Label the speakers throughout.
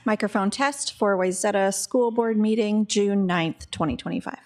Speaker 1: Microphone test for Wayzata School Board meeting, June 9th, 2025.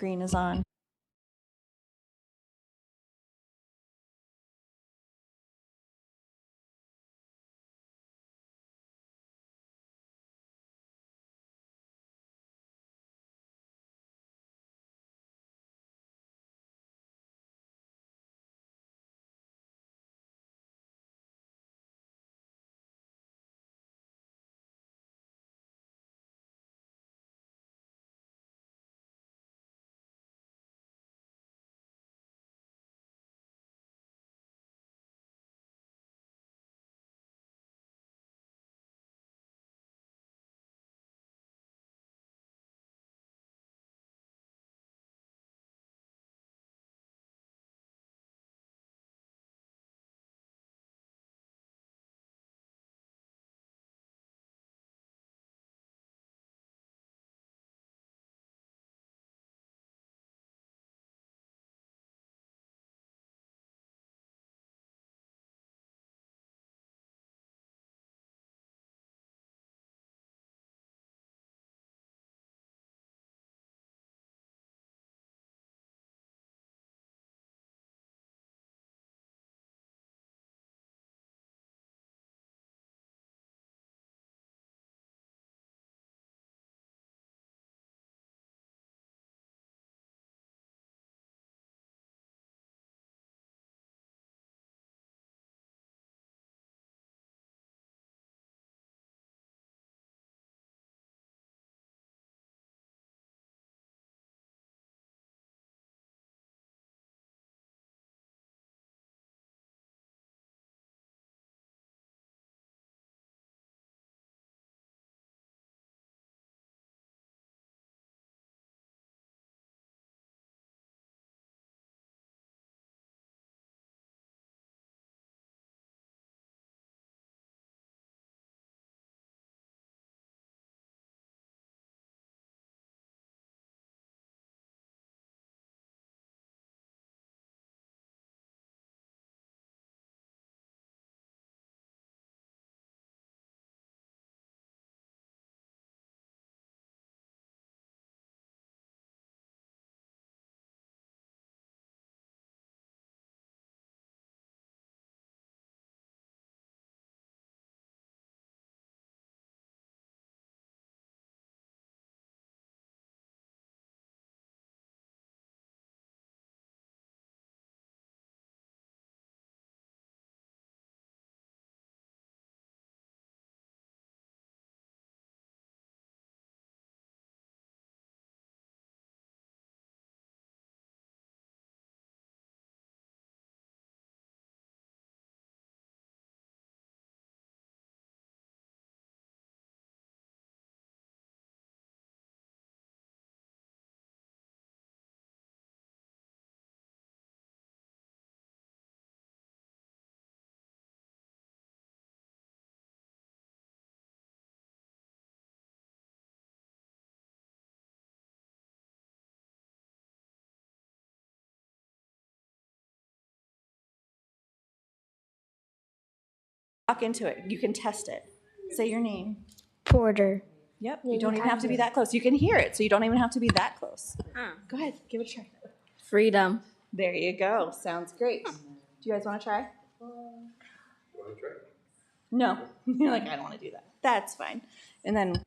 Speaker 1: Green is on. Talk into it. You can test it. Say your name.
Speaker 2: Porter.
Speaker 1: Yep. You don't even have to be that close. You can hear it, so you don't even have to be that close. Go ahead. Give it a try.
Speaker 2: Freedom.
Speaker 1: There you go. Sounds great. Do you guys want to try? No. You're like, I don't want to do that. That's fine. And then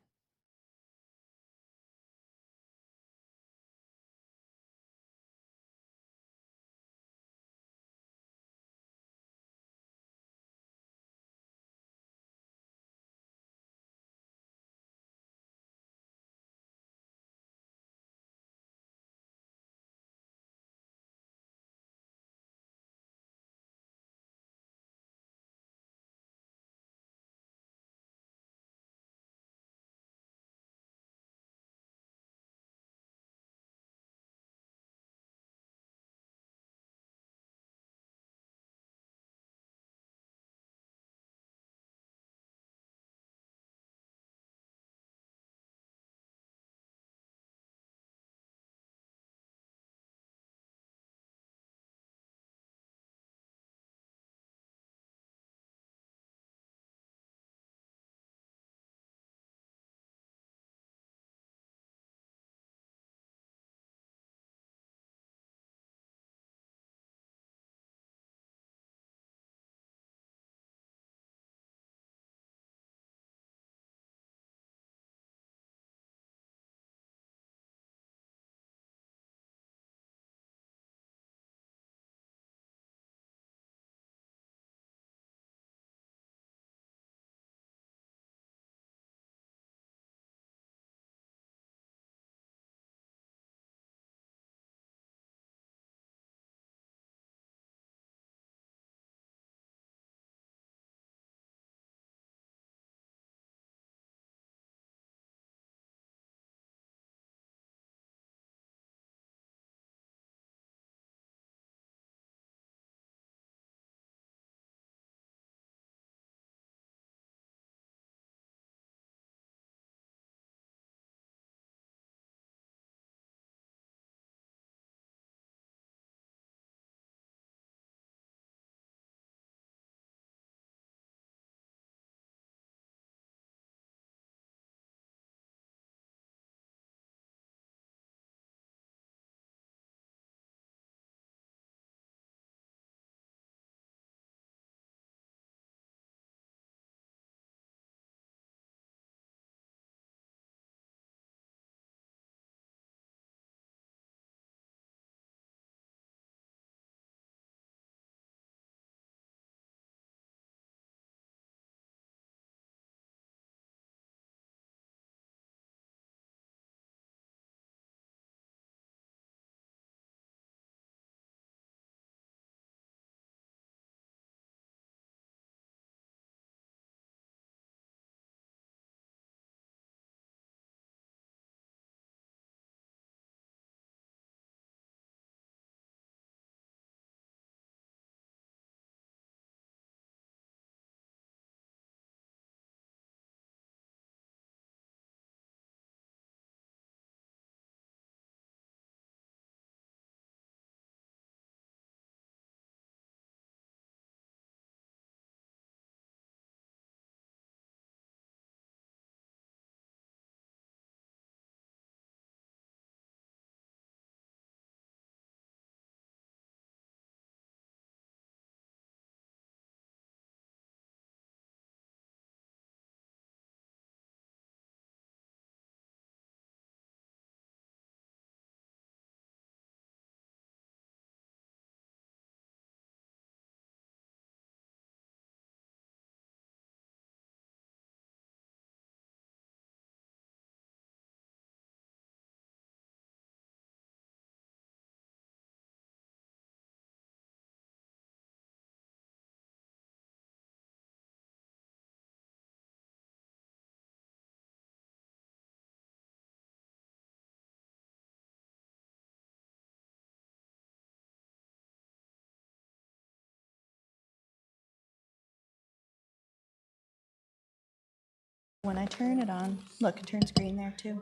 Speaker 1: When I turn it on, look, it turns green there too.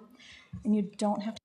Speaker 1: And you don't have to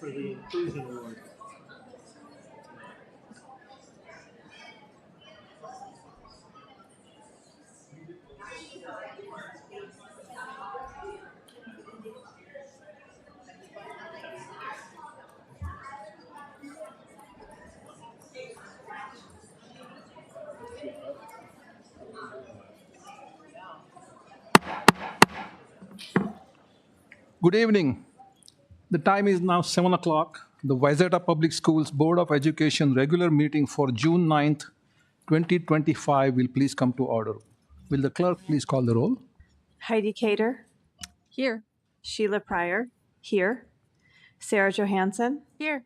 Speaker 3: for the Inclusion Award.
Speaker 4: Good evening. The time is now 7 o'clock. The Wayzata Public Schools Board of Education regular meeting for June 9th, 2025 will please come to order. Will the clerk please call the roll?
Speaker 1: Heidi Cater.
Speaker 5: Here.
Speaker 1: Sheila Pryor. Here. Sarah Johansson.
Speaker 5: Here.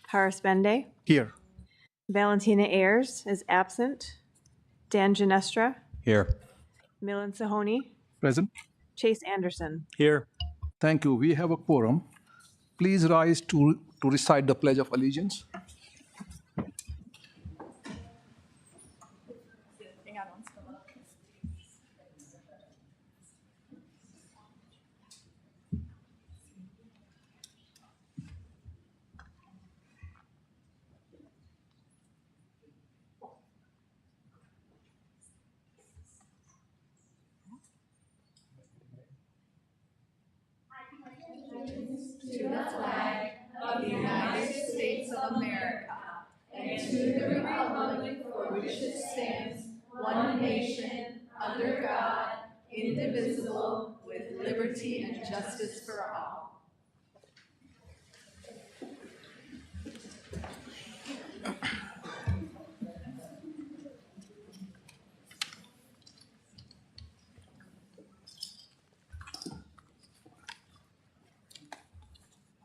Speaker 1: Horace Bende.
Speaker 4: Here.
Speaker 1: Valentina Ayers is absent. Dan Ginestra.
Speaker 3: Here.
Speaker 1: Milan Sahoni.
Speaker 4: Present.
Speaker 1: Chase Anderson.
Speaker 3: Here.
Speaker 4: Thank you. We have a quorum. Please rise to recite the Pledge of Allegiance.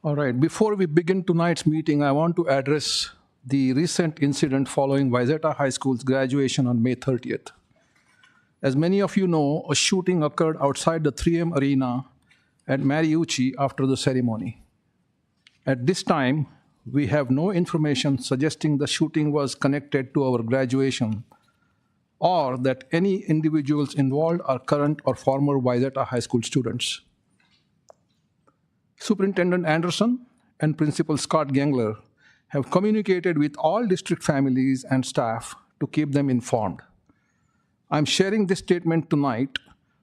Speaker 4: All right. Before we begin tonight's meeting, I want to address the recent incident following Wayzata High School's graduation on May 30th. As many of you know, a shooting occurred outside the 3M Arena at Mariucci after the ceremony. At this time, we have no information suggesting the shooting was connected to our graduation or that any individuals involved are current or former Wayzata High School students. Superintendent Anderson and Principal Scott Gangler have communicated with all district families and staff to keep them informed. I'm sharing this statement tonight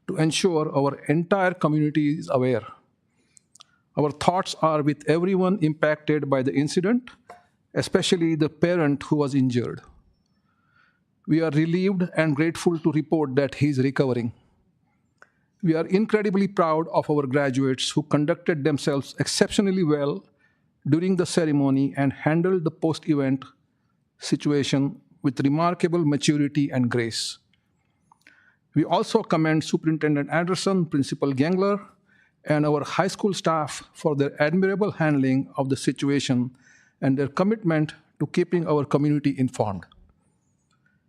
Speaker 4: to ensure our entire community is aware. Our thoughts are with everyone impacted by the incident, especially the parent who was injured. We are relieved and grateful to report that he is recovering. We are incredibly proud of our graduates who conducted themselves exceptionally well during the ceremony and handled the post-event situation with remarkable maturity and grace. We also commend Superintendent Anderson, Principal Gangler, and our high school staff for their admirable handling of the situation and their commitment to keeping our community informed.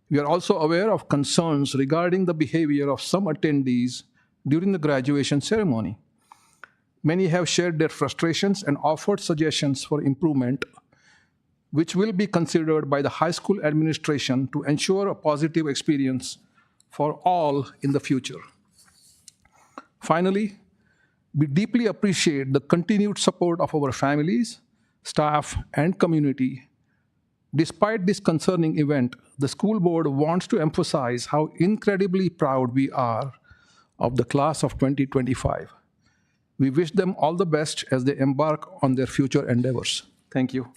Speaker 4: We are also aware of concerns regarding the behavior of some attendees during the graduation ceremony. Many have shared their frustrations and offered suggestions for improvement, which will be considered by the high school administration to ensure a positive experience for all in the future. Finally, we deeply appreciate the continued support of our families, staff, and community. Despite this concerning event, the school board wants to emphasize how incredibly proud we are of the class of 2025. We wish them all the best as they embark on their future endeavors. Thank you.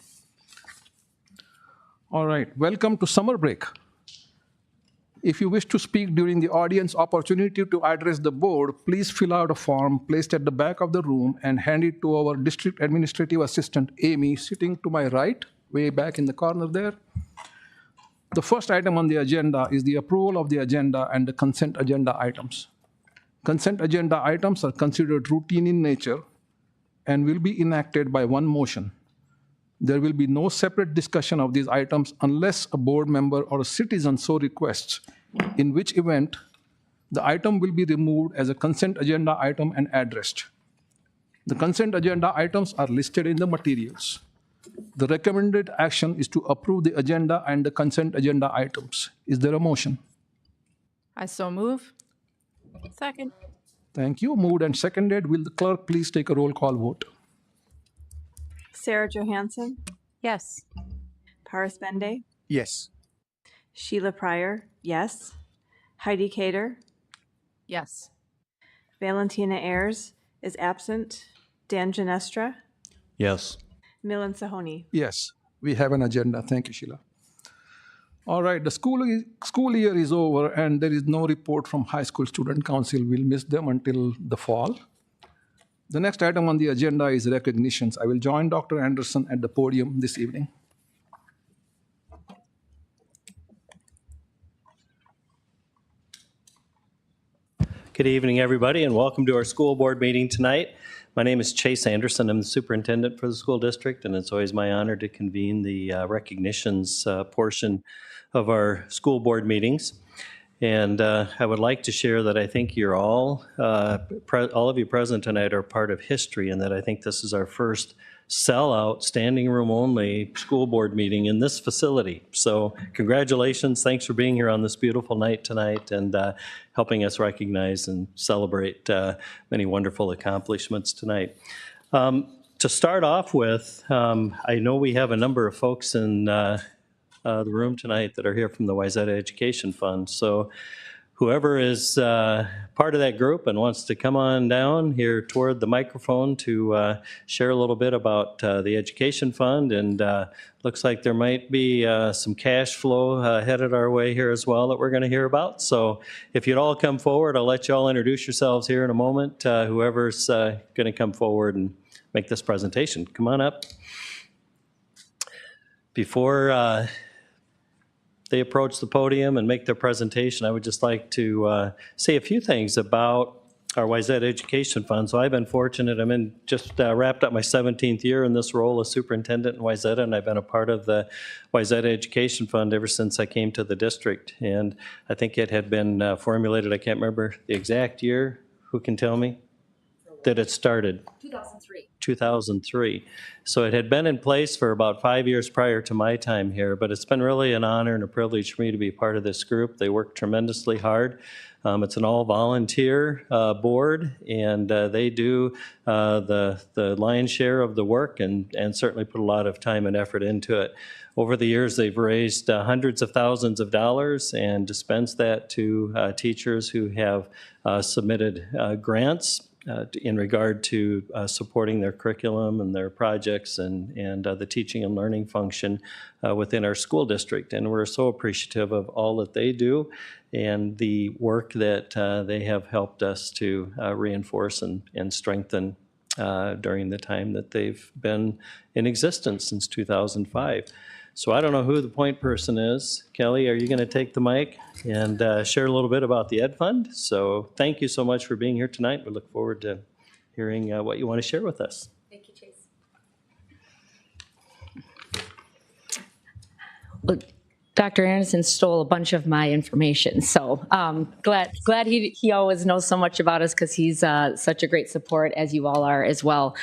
Speaker 4: All right, welcome to summer break. If you wish to speak during the audience opportunity to address the board, please fill out a form placed at the back of the room and hand it to our district administrative assistant, Amy, sitting to my right, way back in the corner there. The first item on the agenda is the approval of the agenda and the consent agenda items. Consent agenda items are considered routine in nature and will be enacted by one motion. There will be no separate discussion of these items unless a board member or a citizen so requests, in which event the item will be removed as a consent agenda item and addressed. The consent agenda items are listed in the materials. The recommended action is to approve the agenda and the consent agenda items. Is there a motion?
Speaker 5: I so move. Second.
Speaker 4: Thank you. Moved and seconded. Will the clerk please take a roll call vote?
Speaker 3: Sarah Johansson,
Speaker 5: Yes.
Speaker 3: Paris Bende,
Speaker 6: Yes.
Speaker 3: Sheila Pryor, yes. Heidi Cater,
Speaker 5: Yes.
Speaker 3: Valentina Ayers is absent. Dan Ginestra,
Speaker 6: Yes.
Speaker 3: Milan Sahoni.
Speaker 4: Yes, we have an agenda. Thank you, Sheila. All right, the school year is over and there is no report from High School Student Council. We'll miss them until the fall. The next item on the agenda is recognitions. I will join Dr. Anderson at the podium this evening.
Speaker 7: Good evening, everybody, and welcome to our school board meeting tonight. My name is Chase Anderson. I'm the superintendent for the school district, and it's always my honor to convene the recognitions portion of our school board meetings. And I would like to share that I think you're all of you present tonight are part of history, and that I think this is our first sellout, standing room only school board meeting in this facility. So congratulations, thanks for being here on this beautiful night tonight and helping us recognize and celebrate many wonderful accomplishments tonight. To start off with, I know we have a number of folks in the room tonight that are here from the Wayzata Education Fund. So whoever is part of that group and wants to come on down here toward the microphone to share a little bit about the Education Fund, and looks like there might be some cash flow headed our way here as well that we're going to hear about. So if you'd all come forward, I'll let you all introduce yourselves here in a moment. Whoever's going to come forward and make this presentation, come on up. Before they approach the podium and make their presentation, I would just like to say a few things about our Wayzata Education Fund. So I've been fortunate. I'm just wrapped up my 17th year in this role as superintendent in Wayzata, and I've been a part of the Wayzata Education Fund ever since I came to the district. And I think it had been formulated, I can't remember the exact year. Who can tell me? That it started? 2003. So it had been in place for about 5 years prior to my time here, but it's been really an honor and a privilege for me to be part of this group. They work tremendously hard. It's an all-volunteer board, and they do the lion's share of the work and certainly put a lot of time and effort into it. Over the years, they've raised hundreds of thousands of dollars and dispensed that to teachers who have submitted grants in regard to supporting their curriculum and their projects and the teaching and learning function within our school district. And we're so appreciative of all that they do and the work that they have helped us to reinforce and strengthen during the time that they've been in existence since 2005. So I don't know who the point person is. Kelly, are you going to take the mic and share a little bit about the Ed Fund? So thank you so much for being here tonight. We look forward to hearing what you want to share with us.
Speaker 2: Thank you, Chase.
Speaker 8: Well, Dr. Anderson stole a bunch of my information, so glad he always knows so much about us because he's such a great support, as you all are as well.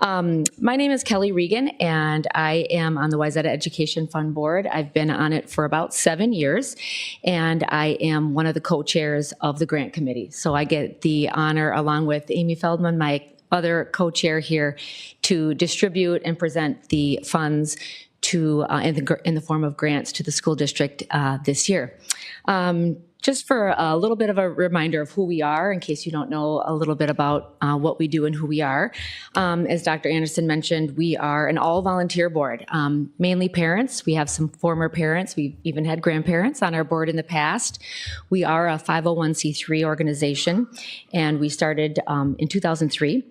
Speaker 8: My name is Kelly Regan, and I am on the Wayzata Education Fund Board. I've been on it for about 7 years, and I am one of the co-chairs of the grant committee. So I get the honor, along with Amy Feldman, my other co-chair here, to distribute and present the funds to in the form of grants to the school district this year. Just for a little bit of a reminder of who we are, in case you don't know a little bit about what we do and who we are. As Dr. Anderson mentioned, we are an all-volunteer board, mainly parents. We have some former parents. We've even had grandparents on our board in the past. We are a 501c3 organization, and we started in 2003.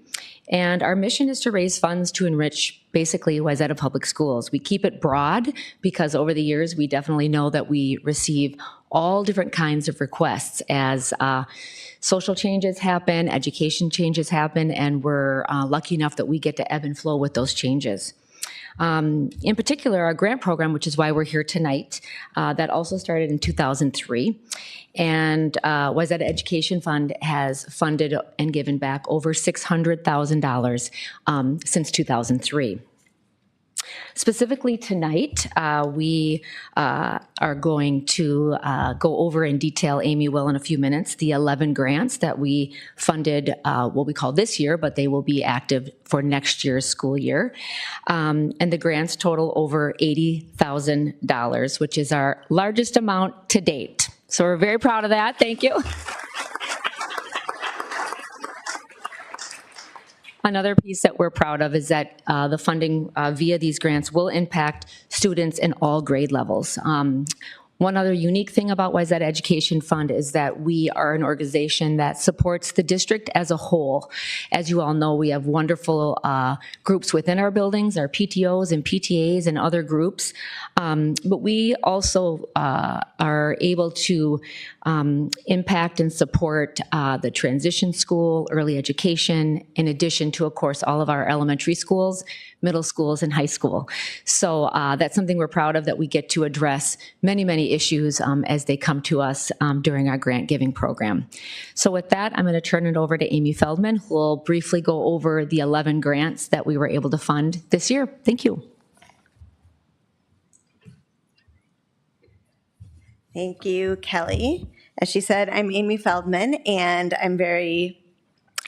Speaker 8: And our mission is to raise funds to enrich basically Wayzata Public Schools. We keep it broad because over the years we definitely know that we receive all different kinds of requests as social changes happen, education changes happen, and we're lucky enough that we get to ebb and flow with those changes. In particular, our grant program, which is why we're here tonight, that also started in 2003. And Wayzata Education Fund has funded and given back over $600,000 since 2003. Specifically tonight, we are going to go over in detail, Amy will in a few minutes, the 11 grants that we funded, what we call this year, but they will be active for next year's school year. And the grants total over $80,000, which is our largest amount to date. So we're very proud of that. Thank you. Another piece that we're proud of is that the funding via these grants will impact students in all grade levels. One other unique thing about Wayzata Education Fund is that we are an organization that supports the district as a whole. As you all know, we have wonderful groups within our buildings, our PTOs and PTAs and other groups. But we also are able to impact and support the transition school, early education, in addition to, of course, all of our elementary schools, middle schools, and high school. So that's something we're proud of, that we get to address many issues as they come to us during our grant giving program. So with that, I'm going to turn it over to Amy Feldman, who will briefly go over the 11 grants that we were able to fund this year. Thank you.
Speaker 6: Thank you, Kelly. As she said, I'm Amy Feldman, and I'm very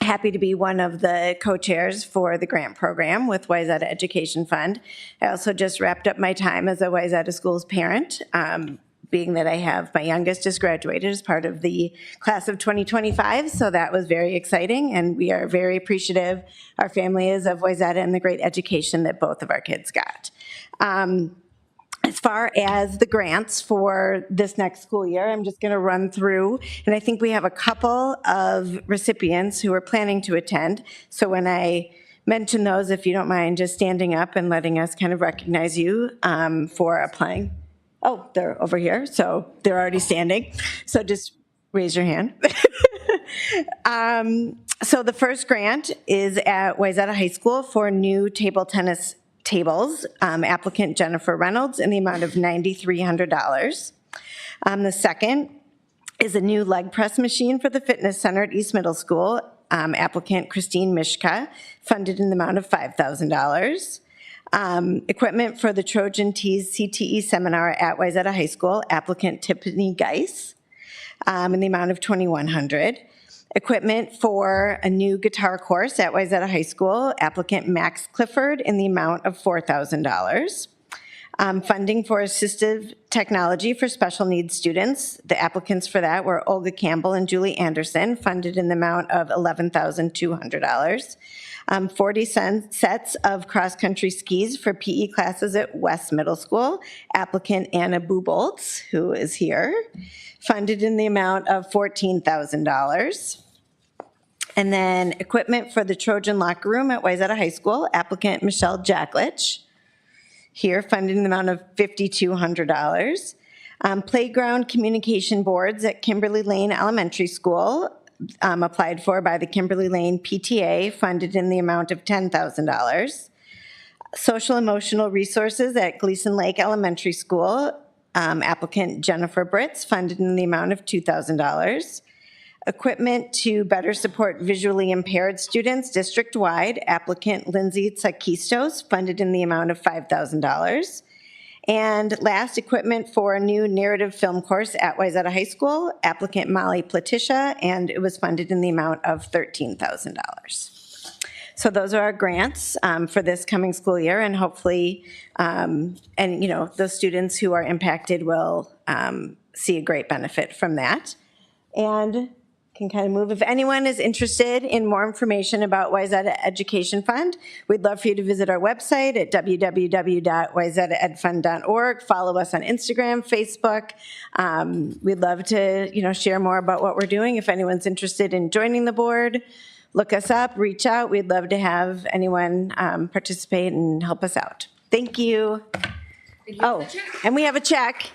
Speaker 6: happy to be one of the co-chairs for the grant program with Wayzata Education Fund. I also just wrapped up my time as a Wayzata Schools parent, being that I have my youngest just graduated as part of the class of 2025, so that was very exciting, and we are very appreciative, our family is, of Wayzata and the great education that both of our kids got. As far as the grants for this next school year, I'm just going to run through, and I think we have a couple of recipients who are planning to attend. So when I mention those, if you don't mind just standing up and letting us kind of recognize you for applying. Oh, they're over here, so they're already standing. So just raise your hand. So the first grant is at Wayzata High School for new table tennis tables, applicant Jennifer Reynolds, in the amount of $9,300. The second is a new leg press machine for the fitness center at East Middle School, applicant Christine Mishka, funded in the amount of $5,000. Equipment for the Trojan Tees CTE seminar at Wayzata High School, applicant Tiffany Geis, in the amount of $2,100. Equipment for a new guitar course at Wayzata High School, applicant Max Clifford, in the amount of $4,000. Funding for assistive technology for special needs students. The applicants for that were Olga Campbell and Julie Anderson, funded in the amount of $11,200. 40 sets of cross-country skis for PE classes at West Middle School, applicant Anna Buboltz, who is here, funded in the amount of $14,000. And then equipment for the Trojan locker room at Wayzata High School, applicant Michelle Jacklich, here funded in the amount of $5,200. Playground communication boards at Kimberly Lane Elementary School, applied for by the Kimberly Lane PTA, funded in the amount of $10,000. Social emotional resources at Gleason Lake Elementary School, applicant Jennifer Britz, funded in the amount of $2,000. Equipment to better support visually impaired students district-wide, applicant Lindsay Tsakistos, funded in the amount of $5,000. And last, equipment for a new narrative film course at Wayzata High School, applicant Molly Platisha, and it was funded in the amount of $13,000. So those are our grants for this coming school year, and hopefully, those students who are impacted will see a great benefit from that. And can kind of move. If anyone is interested in more information about Wayzata Education Fund, we'd love for you to visit our website at www.wayzataedfund.org. Follow us on Instagram, Facebook. We'd love to, share more about what we're doing. If anyone's interested in joining the board, look us up, reach out. We'd love to have anyone participate and help us out. Thank you. Oh, and we have a check.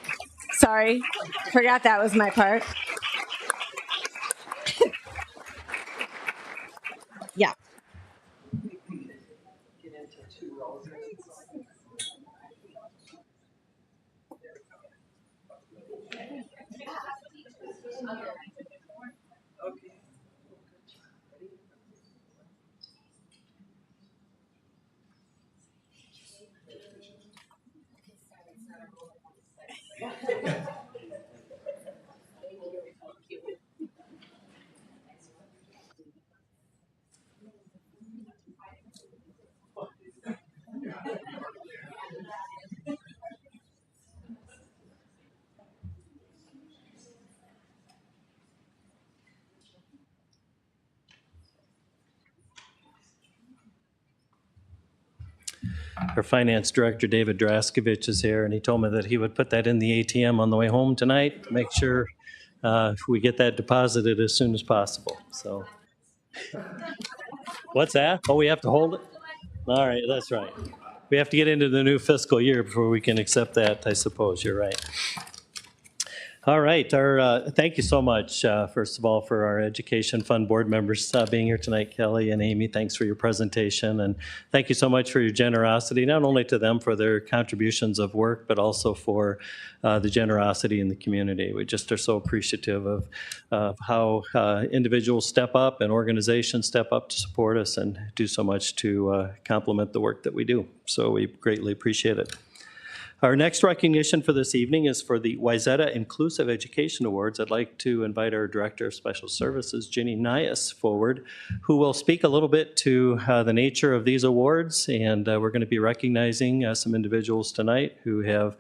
Speaker 6: Sorry, forgot that was my part. Yeah.
Speaker 7: our finance director, David Draskovich, is here, and he told me that he would put that in the ATM on the way home tonight, to make sure we get that deposited as soon as possible. So, what's that? Oh, we have to hold it? All right, that's right. We have to get into the new fiscal year before we can accept that, I suppose. You're right. All right, thank you so much, first of all, for our Education Fund board members being here tonight. Kelly and Amy, thanks for your presentation, and thank you so much for your generosity, not only to them for their contributions of work, but also for the generosity in the community. We just are so appreciative of how individuals step up and organizations step up to support us and do so much to complement the work that we do. So we greatly appreciate it. Our next recognition for this evening is for the Wayzata Inclusive Education Awards. I'd like to invite our Director of Special Services, Ginny Nias, forward, who will speak a little bit to the nature of these awards. And we're going to be recognizing some individuals tonight who have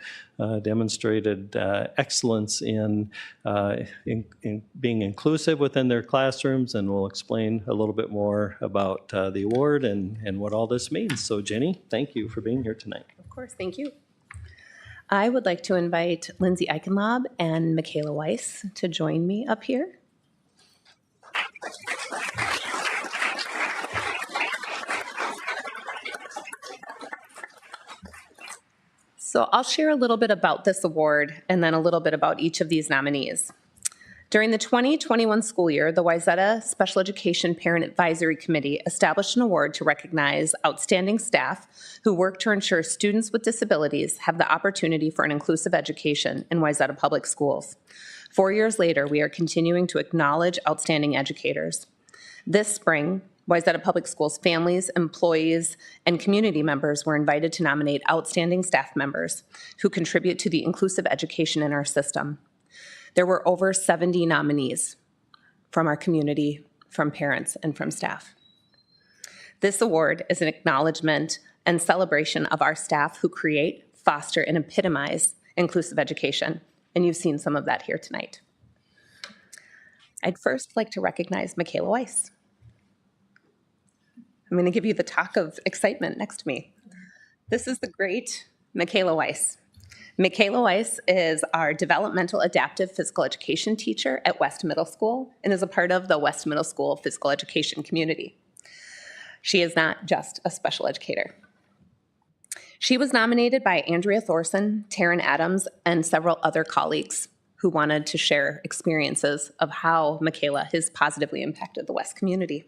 Speaker 7: demonstrated excellence in being inclusive within their classrooms, and we'll explain a little bit more about the award and what all this means. So Ginny, thank you for being here tonight.
Speaker 9: Of course, thank you. I would like to invite Lindsay Eichenlaub and Michaela Weiss to join me up here. So I'll share a little bit about this award and then a little bit about each of these nominees. During the 2021 school year, the Wayzata Special Education Parent Advisory Committee established an award to recognize outstanding staff who work to ensure students with disabilities have the opportunity for an inclusive education in Wayzata Public Schools. 4 years later, we are continuing to acknowledge outstanding educators. This spring, Wayzata Public Schools families, employees, and community members were invited to nominate outstanding staff members who contribute to the inclusive education in our system. There were over 70 nominees from our community, from parents, and from staff. This award is an acknowledgement and celebration of our staff who create, foster, and epitomize inclusive education, and you've seen some of that here tonight. I'd first like to recognize Michaela Weiss. I'm going to give you the talk of excitement next to me. This is the great Michaela Weiss. Michaela Weiss is our developmental adaptive physical education teacher at West Middle School and is a part of the West Middle School physical education community. She is not just a special educator. She was nominated by Andrea Thorson, Taryn Adams, and several other colleagues who wanted to share experiences of how Michaela has positively impacted the West community.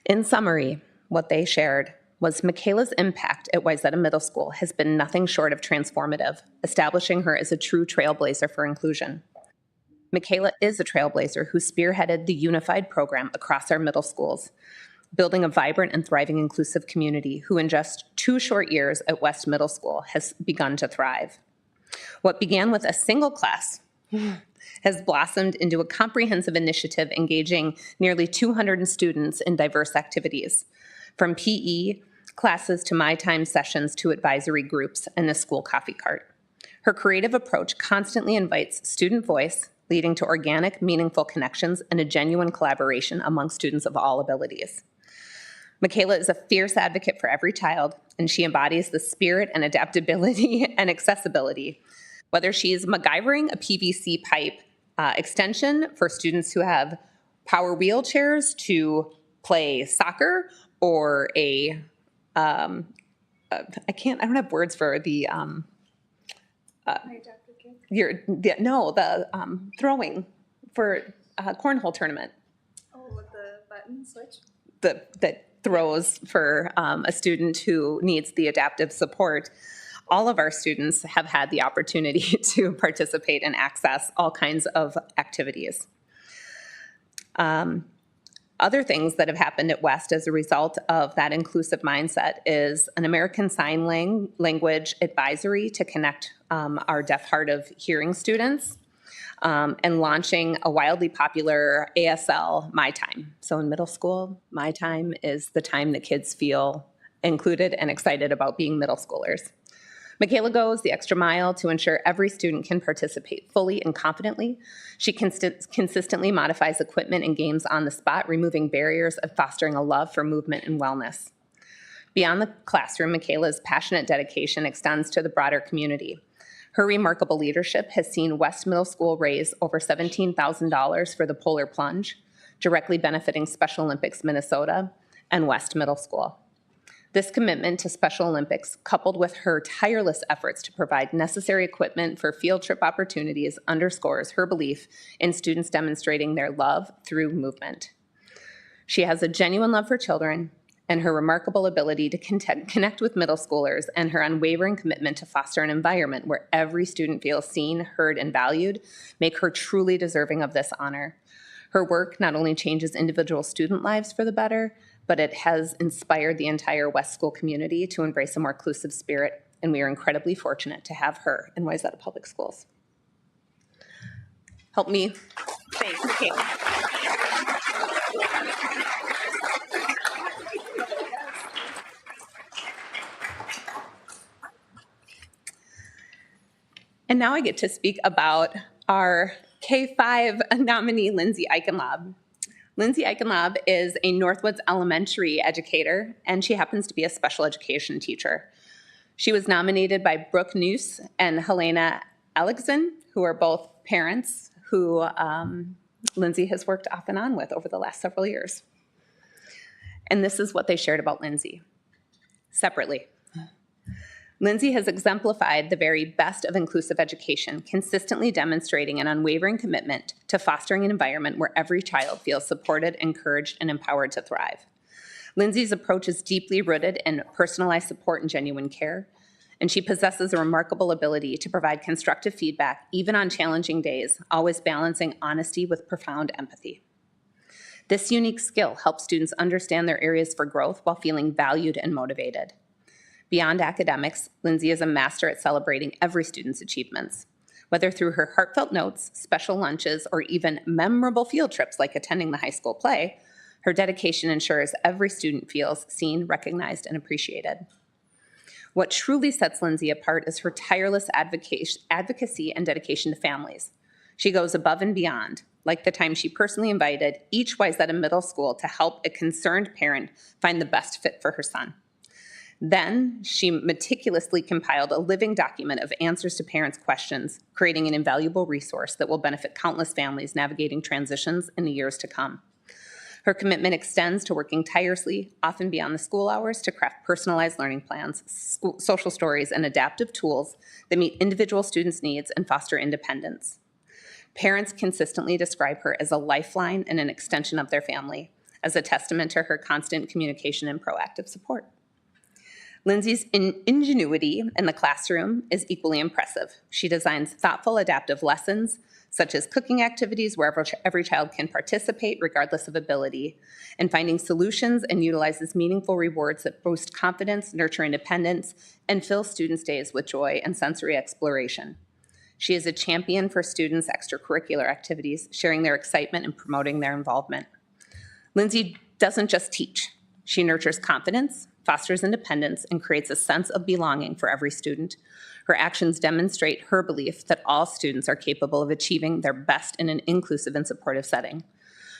Speaker 9: In summary, what they shared was Michaela's impact at Wayzata Middle School has been nothing short of transformative, establishing her as a true trailblazer for inclusion. Michaela is a trailblazer who spearheaded the unified program across our middle schools, building a vibrant and thriving inclusive community who in just 2 short years at West Middle School has begun to thrive. What began with a single class has blossomed into a comprehensive initiative engaging nearly 200 students in diverse activities, from PE classes to My Time sessions to advisory groups and the school coffee cart. Her creative approach constantly invites student voice, leading to organic, meaningful connections and a genuine collaboration among students of all abilities. Michaela is a fierce advocate for every child, and she embodies the spirit and adaptability and accessibility. Whether she's MacGyvering a PVC pipe extension for students who have power wheelchairs to play soccer, or I don't have words for the, throwing for cornhole tournament.
Speaker 1: Oh, with the button switch?
Speaker 9: That throws for a student who needs the adaptive support. All of our students have had the opportunity to participate and access all kinds of activities. Other things that have happened at West as a result of that inclusive mindset is an American Sign Language advisory to connect our deaf, hard of hearing students, and launching a wildly popular ASL My Time. So in middle school, My Time is the time that kids feel included and excited about being middle schoolers. Michaela goes the extra mile to ensure every student can participate fully and confidently. She consistently modifies equipment and games on the spot, removing barriers and fostering a love for movement and wellness. Beyond the classroom, Michaela's passionate dedication extends to the broader community. Her remarkable leadership has seen West Middle School raise over $17,000 for the Polar Plunge, directly benefiting Special Olympics Minnesota and West Middle School. This commitment to Special Olympics, coupled with her tireless efforts to provide necessary equipment for field trip opportunities, underscores her belief in students demonstrating their love through movement. She has a genuine love for children, and her remarkable ability to connect with middle schoolers and her unwavering commitment to foster an environment where every student feels seen, heard, and valued make her truly deserving of this honor. Her work not only changes individual student lives for the better, but it has inspired the entire West School community to embrace a more inclusive spirit, and we are incredibly fortunate to have her in Wayzata Public Schools. Help me thank Michaela. And now I get to speak about our K-5 nominee, Lindsay Eichenlaub. Lindsay Eichenlaub is a Northwoods Elementary educator, and she happens to be a special education teacher. She was nominated by Brooke Noose and Helena Alexson, who are both parents who Lindsay has worked off and on with over the last several years. And this is what they shared about Lindsay separately. Lindsay has exemplified the very best of inclusive education, consistently demonstrating an unwavering commitment to fostering an environment where every child feels supported, encouraged, and empowered to thrive. Lindsay's approach is deeply rooted in personalized support and genuine care, and she possesses a remarkable ability to provide constructive feedback, even on challenging days, always balancing honesty with profound empathy. This unique skill helps students understand their areas for growth while feeling valued and motivated. Beyond academics, Lindsay is a master at celebrating every student's achievements. Whether through her heartfelt notes, special lunches, or even memorable field trips like attending the high school play, her dedication ensures every student feels seen, recognized, and appreciated. What truly sets Lindsay apart is her tireless advocacy and dedication to families. She goes above and beyond, like the time she personally invited each Wayzata Middle School to help a concerned parent find the best fit for her son. Then she meticulously compiled a living document of answers to parents' questions, creating an invaluable resource that will benefit countless families navigating transitions in the years to come. Her commitment extends to working tirelessly, often beyond the school hours, to craft personalized learning plans, social stories, and adaptive tools that meet individual students' needs and foster independence. Parents consistently describe her as a lifeline and an extension of their family, as a testament to her constant communication and proactive support. Lindsay's ingenuity in the classroom is equally impressive. She designs thoughtful, adaptive lessons, such as cooking activities where every child can participate regardless of ability, and finding solutions and utilizes meaningful rewards that boost confidence, nurture independence, and fill students' days with joy and sensory exploration. She is a champion for students' extracurricular activities, sharing their excitement and promoting their involvement. Lindsay doesn't just teach. She nurtures confidence, fosters independence, and creates a sense of belonging for every student. Her actions demonstrate her belief that all students are capable of achieving their best in an inclusive and supportive setting.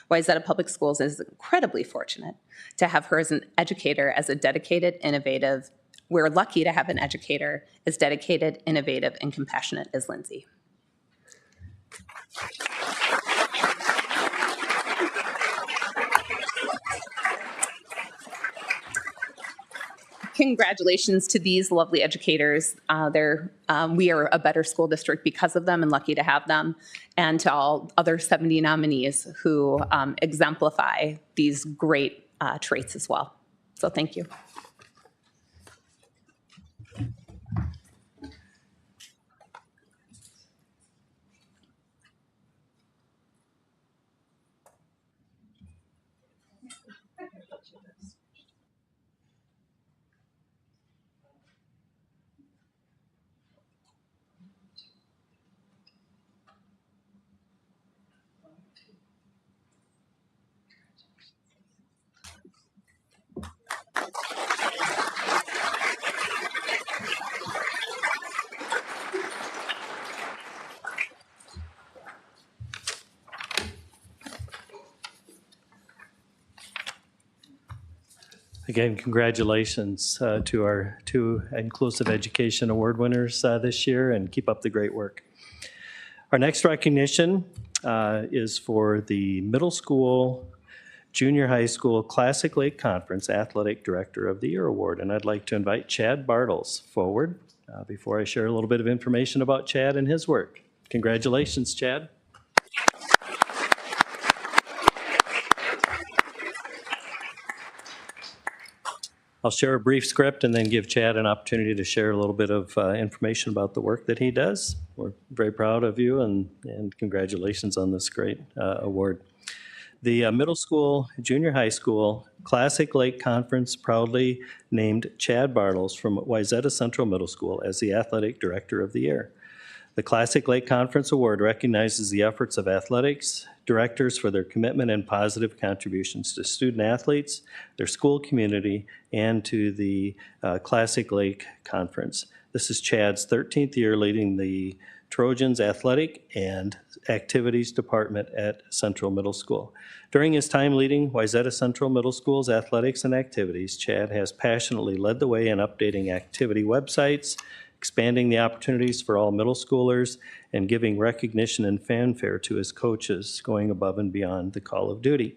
Speaker 9: Wayzata Public Schools is incredibly fortunate to have her as an educator, as a dedicated, innovative. We're lucky to have an educator as dedicated, innovative, and compassionate as Lindsay. Congratulations to these lovely educators. We are a better school district because of them and lucky to have them, and to all other 70 nominees who exemplify these great traits as well. So thank you.
Speaker 7: Again, congratulations to our two Inclusive Education Award winners this year, and keep up the great work. Our next recognition is for the middle school, junior high school Classic Lake Conference Athletic Director of the Year Award. And I'd like to invite Chad Bartles forward before I share a little bit of information about Chad and his work. Congratulations, Chad. I'll share a brief script and then give Chad an opportunity to share a little bit of information about the work that he does. We're very proud of you, and congratulations on this great award. The middle school, junior high school Classic Lake Conference proudly named Chad Bartles from Wayzata Central Middle School as the Athletic Director of the Year. The Classic Lake Conference Award recognizes the efforts of athletics directors for their commitment and positive contributions to student athletes, their school community, and to the Classic Lake Conference. This is Chad's 13th year leading the Trojans Athletic and Activities Department at Central Middle School. During his time leading Wayzata Central Middle School's athletics and activities, Chad has passionately led the way in updating activity websites, expanding the opportunities for all middle schoolers, and giving recognition and fanfare to his coaches, going above and beyond the call of duty.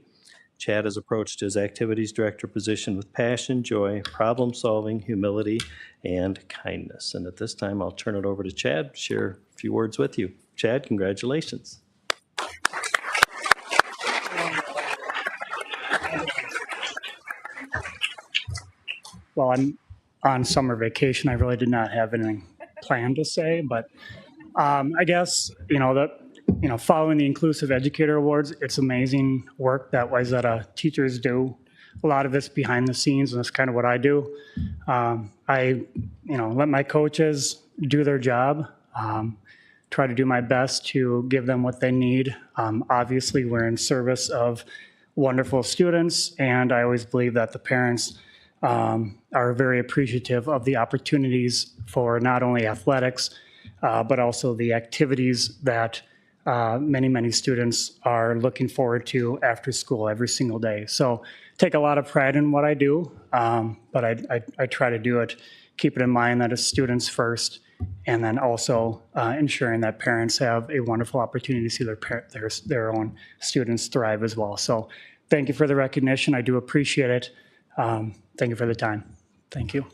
Speaker 7: Chad has approached his activities director position with passion, joy, problem solving, humility, and kindness. And at this time, I'll turn it over to Chad to share a few words with you. Chad, congratulations.
Speaker 10: Well, I'm on summer vacation. I really did not have anything planned to say, but I guess, following the Inclusive Educator Awards, it's amazing work that Wayzata teachers do. A lot of it's behind the scenes, and that's kind of what I do. I let my coaches do their job, try to do my best to give them what they need. Obviously, we're in service of wonderful students, and I always believe that the parents are very appreciative of the opportunities for not only athletics, but also the activities that many students are looking forward to after school every single day. So take a lot of pride in what I do, but I try to do it, keep it in mind that it's students first, and then also ensuring that parents have a wonderful opportunity to see their own students thrive as well. So thank you for the recognition. I do appreciate it. Thank you for the time. Thank you.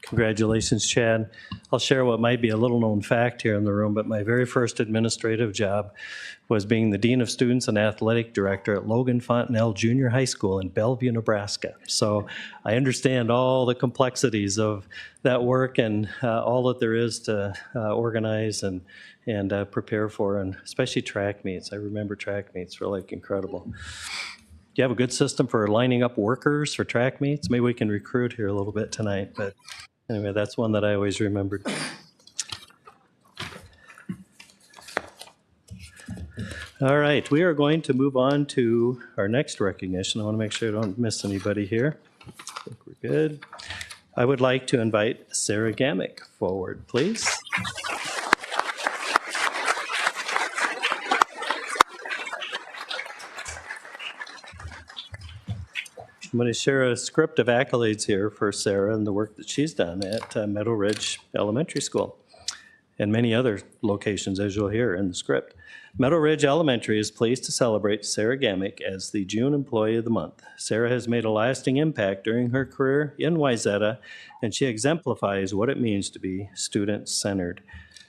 Speaker 7: Congratulations, Chad. I'll share what might be a little known fact here in the room, but my very first administrative job was being the Dean of Students and Athletic Director at Logan Fontenelle Junior High School in Bellevue, Nebraska. So I understand all the complexities of that work and all that there is to organize and prepare for, and especially track meets. I remember track meets were like incredible. Do you have a good system for lining up workers for track meets? Maybe we can recruit here a little bit tonight, but anyway, that's one that I always remembered. All right, we are going to move on to our next recognition. I want to make sure I don't miss anybody here. I think we're good. I would like to invite Sarah Gamick forward, please. I'm going to share a script of accolades here for Sarah and the work that she's done at Meadow Ridge Elementary School and many other locations, as you'll hear in the script. Meadow Ridge Elementary is pleased to celebrate Sarah Gamick as the June Employee of the Month. Sarah has made a lasting impact during her career in Wayzata, and she exemplifies what it means to be student-centered.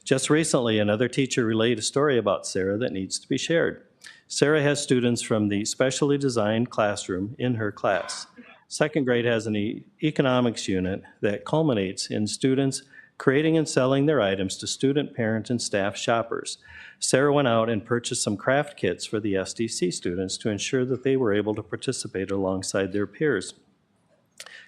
Speaker 7: Just recently, another teacher relayed a story about Sarah that needs to be shared. Sarah has students from the specially designed classroom in her class. Second grade has an economics unit that culminates in students creating and selling their items to student, parent, and staff shoppers. Sarah went out and purchased some craft kits for the SDC students to ensure that they were able to participate alongside their peers.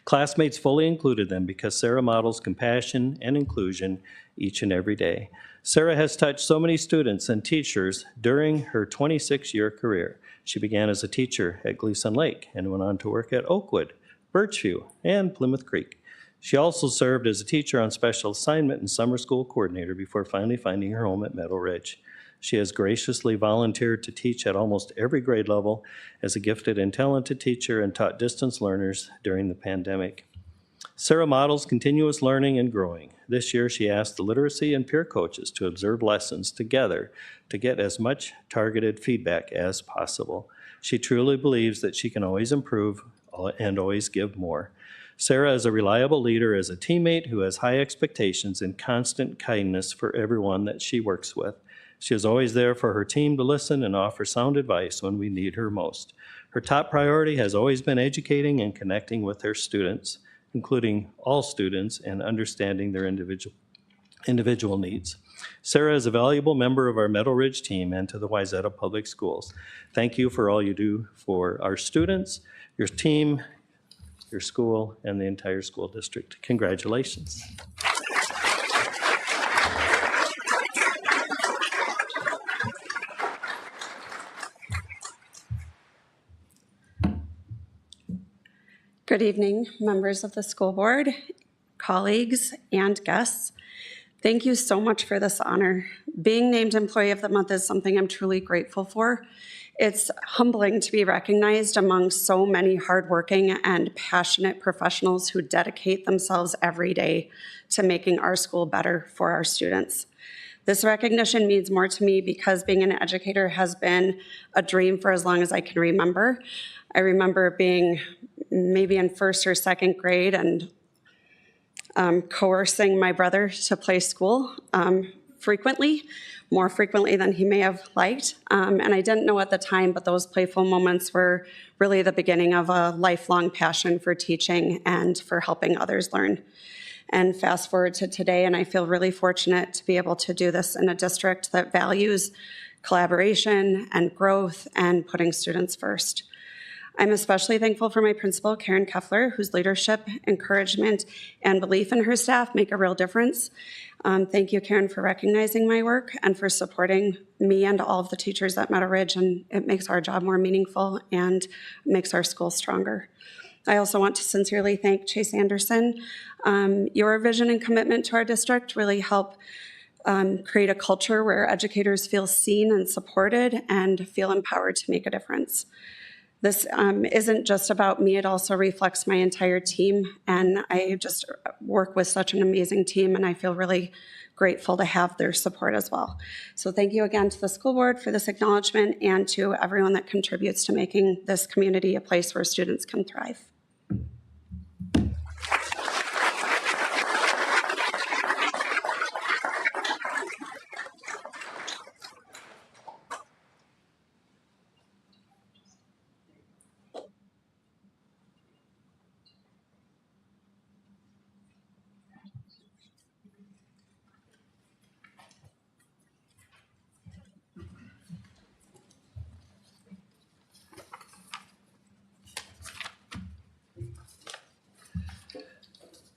Speaker 7: Classmates fully included them because Sarah models compassion and inclusion each and every day. Sarah has touched so many students and teachers during her 26-year career. She began as a teacher at Gleason Lake and went on to work at Oakwood, Birchview, and Plymouth Creek. She also served as a teacher on special assignment and summer school coordinator before finally finding her home at Meadow Ridge. She has graciously volunteered to teach at almost every grade level as a gifted and talented teacher and taught distance learners during the pandemic. Sarah models continuous learning and growing. This year, she asked the literacy and peer coaches to observe lessons together to get as much targeted feedback as possible. She truly believes that she can always improve and always give more. Sarah is a reliable leader as a teammate who has high expectations and constant kindness for everyone that she works with. She is always there for her team to listen and offer sound advice when we need her most. Her top priority has always been educating and connecting with her students, including all students, and understanding their individual needs. Sarah is a valuable member of our Meadow Ridge team and to the Wayzata Public Schools. Thank you for all you do for our students, your team, your school, and the entire school district. Congratulations.
Speaker 11: Good evening, members of the school board, colleagues, and guests. Thank you so much for this honor. Being named Employee of the Month is something I'm truly grateful for. It's humbling to be recognized among so many hardworking and passionate professionals who dedicate themselves every day to making our school better for our students. This recognition means more to me because being an educator has been a dream for as long as I can remember. I remember being maybe in first or second grade and coercing my brother to play school frequently, more frequently than he may have liked. And I didn't know at the time, but those playful moments were really the beginning of a lifelong passion for teaching and for helping others learn. And fast forward to today, and I feel really fortunate to be able to do this in a district that values collaboration and growth and putting students first. I'm especially thankful for my principal, Karen Keffler, whose leadership, encouragement, and belief in her staff make a real difference. Thank you, Karen, for recognizing my work and for supporting me and all of the teachers at Meadow Ridge, and it makes our job more meaningful and makes our school stronger. I also want to sincerely thank Chase Anderson. Your vision and commitment to our district really help create a culture where educators feel seen and supported and feel empowered to make a difference. This isn't just about me, it also reflects my entire team, and I just work with such an amazing team, and I feel really grateful to have their support as well. So thank you again to the school board for this acknowledgement and to everyone that contributes to making this community a place where students can thrive.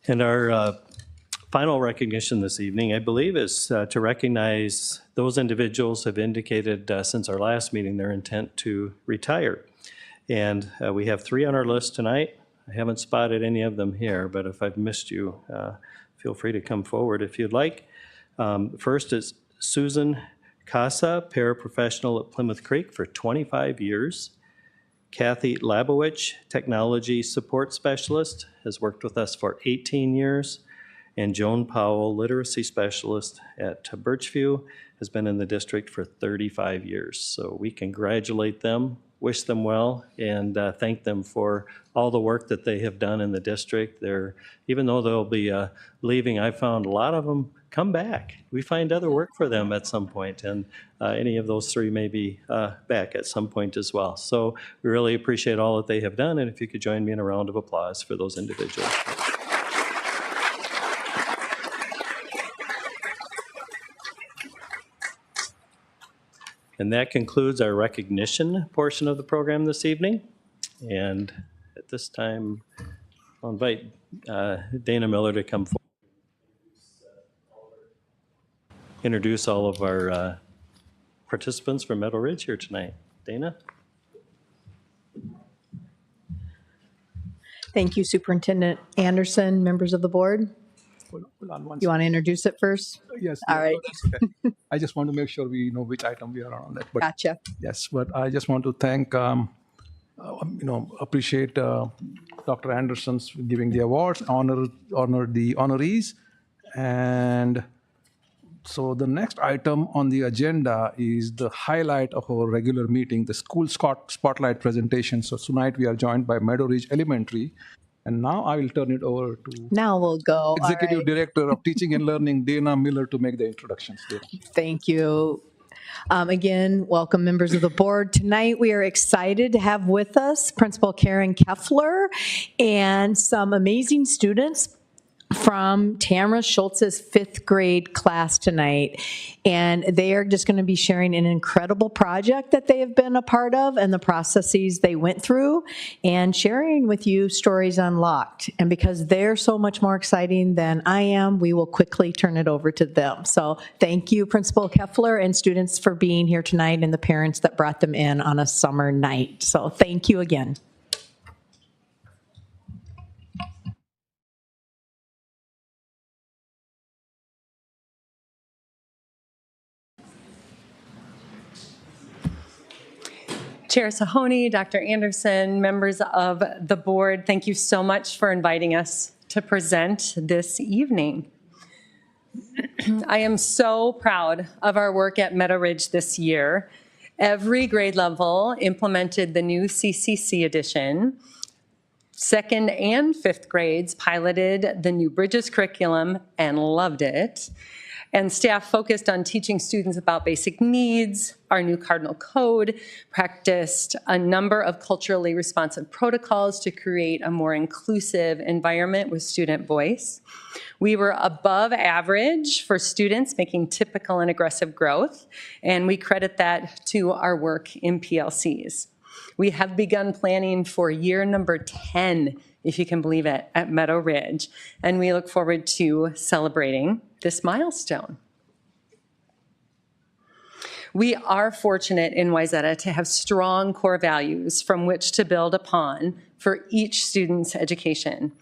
Speaker 7: And our final recognition this evening, I believe, is to recognize those individuals who have indicated since our last meeting their intent to retire. And we have 3 on our list tonight. I haven't spotted any of them here, but if I've missed you, feel free to come forward if you'd like. First is Susan Casa, paraprofessional at Plymouth Creek for 25 years. Kathy Labowich, Technology Support Specialist, has worked with us for 18 years. And Joan Powell, Literacy Specialist at Birchview, has been in the district for 35 years. So we congratulate them, wish them well, and thank them for all the work that they have done in the district. Even though they'll be leaving, I found a lot of them come back. We find other work for them at some point, and any of those 3 may be back at some point as well. So we really appreciate all that they have done, and if you could join me in a round of applause for those individuals. And that concludes our recognition portion of the program this evening. And at this time, I'll invite Dana Miller to come forward. Introduce all of our participants from Meadow Ridge here tonight. Dana?
Speaker 12: Thank you, Superintendent Anderson, members of the board.
Speaker 4: Hold on one
Speaker 12: You want to introduce it first?
Speaker 4: Yes.
Speaker 12: All right.
Speaker 4: That's okay. I just want to make sure we know which item we are on that. But
Speaker 12: Gotcha.
Speaker 4: yes, but I just want to thank, appreciate Dr. Anderson's giving the awards, honor the honorees. And so the next item on the agenda is the highlight of our regular meeting, the school spotlight presentation. So tonight we are joined by Meadow Ridge Elementary. And now I will turn it over to
Speaker 12: Now we'll go.
Speaker 4: Executive Director of Teaching and Learning, Dana Miller, to make the introductions. Dana.
Speaker 12: Thank you. Again, welcome members of the board. Tonight we are excited to have with us Principal Karen Keffler and some amazing students from Tamara Schultz's 5th grade class tonight. And they are just going to be sharing an incredible project that they have been a part of and the processes they went through and sharing with you stories unlocked. And because they're so much more exciting than I am, we will quickly turn it over to them. So thank you, Principal Keffler and students, for being here tonight and the parents that brought them in on a summer night. So thank you again.
Speaker 13: Chair Sahoni, Dr. Anderson, members of the board, thank you so much for inviting us to present this evening. I am so proud of our work at Meadow Ridge this year. Every grade level implemented the new CCC edition. 2nd and 5th grades piloted the new Bridges curriculum and loved it. And staff focused on teaching students about basic needs, our new cardinal code, practiced a number of culturally responsive protocols to create a more inclusive environment with student voice. We were above average for students making typical and aggressive growth, and we credit that to our work in PLCs. We have begun planning for year number 10, if you can believe it, at Meadow Ridge, and we look forward to celebrating this milestone. We are fortunate in Wayzata to have strong core values from which to build upon for each student's education.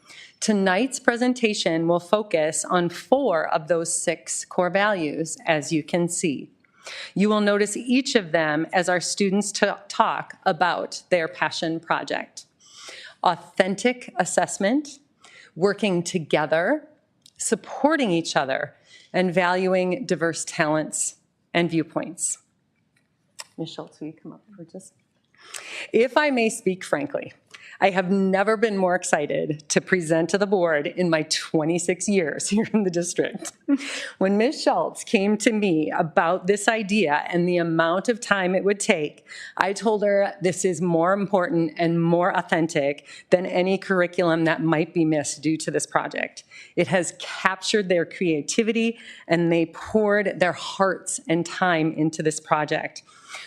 Speaker 13: Tonight's presentation will focus on 4 of those 6 core values, as you can see. You will notice each of them as our students talk about their passion project. Authentic assessment, working together, supporting each other, and valuing diverse talents and viewpoints. Ms. Schultz, will you come up for just? If I may speak frankly, I have never been more excited to present to the board in my 26 years here in the district. When Ms. Schultz came to me about this idea and the amount of time it would take, I told her this is more important and more authentic than any curriculum that might be missed due to this project. It has captured their creativity and they poured their hearts and time into this project.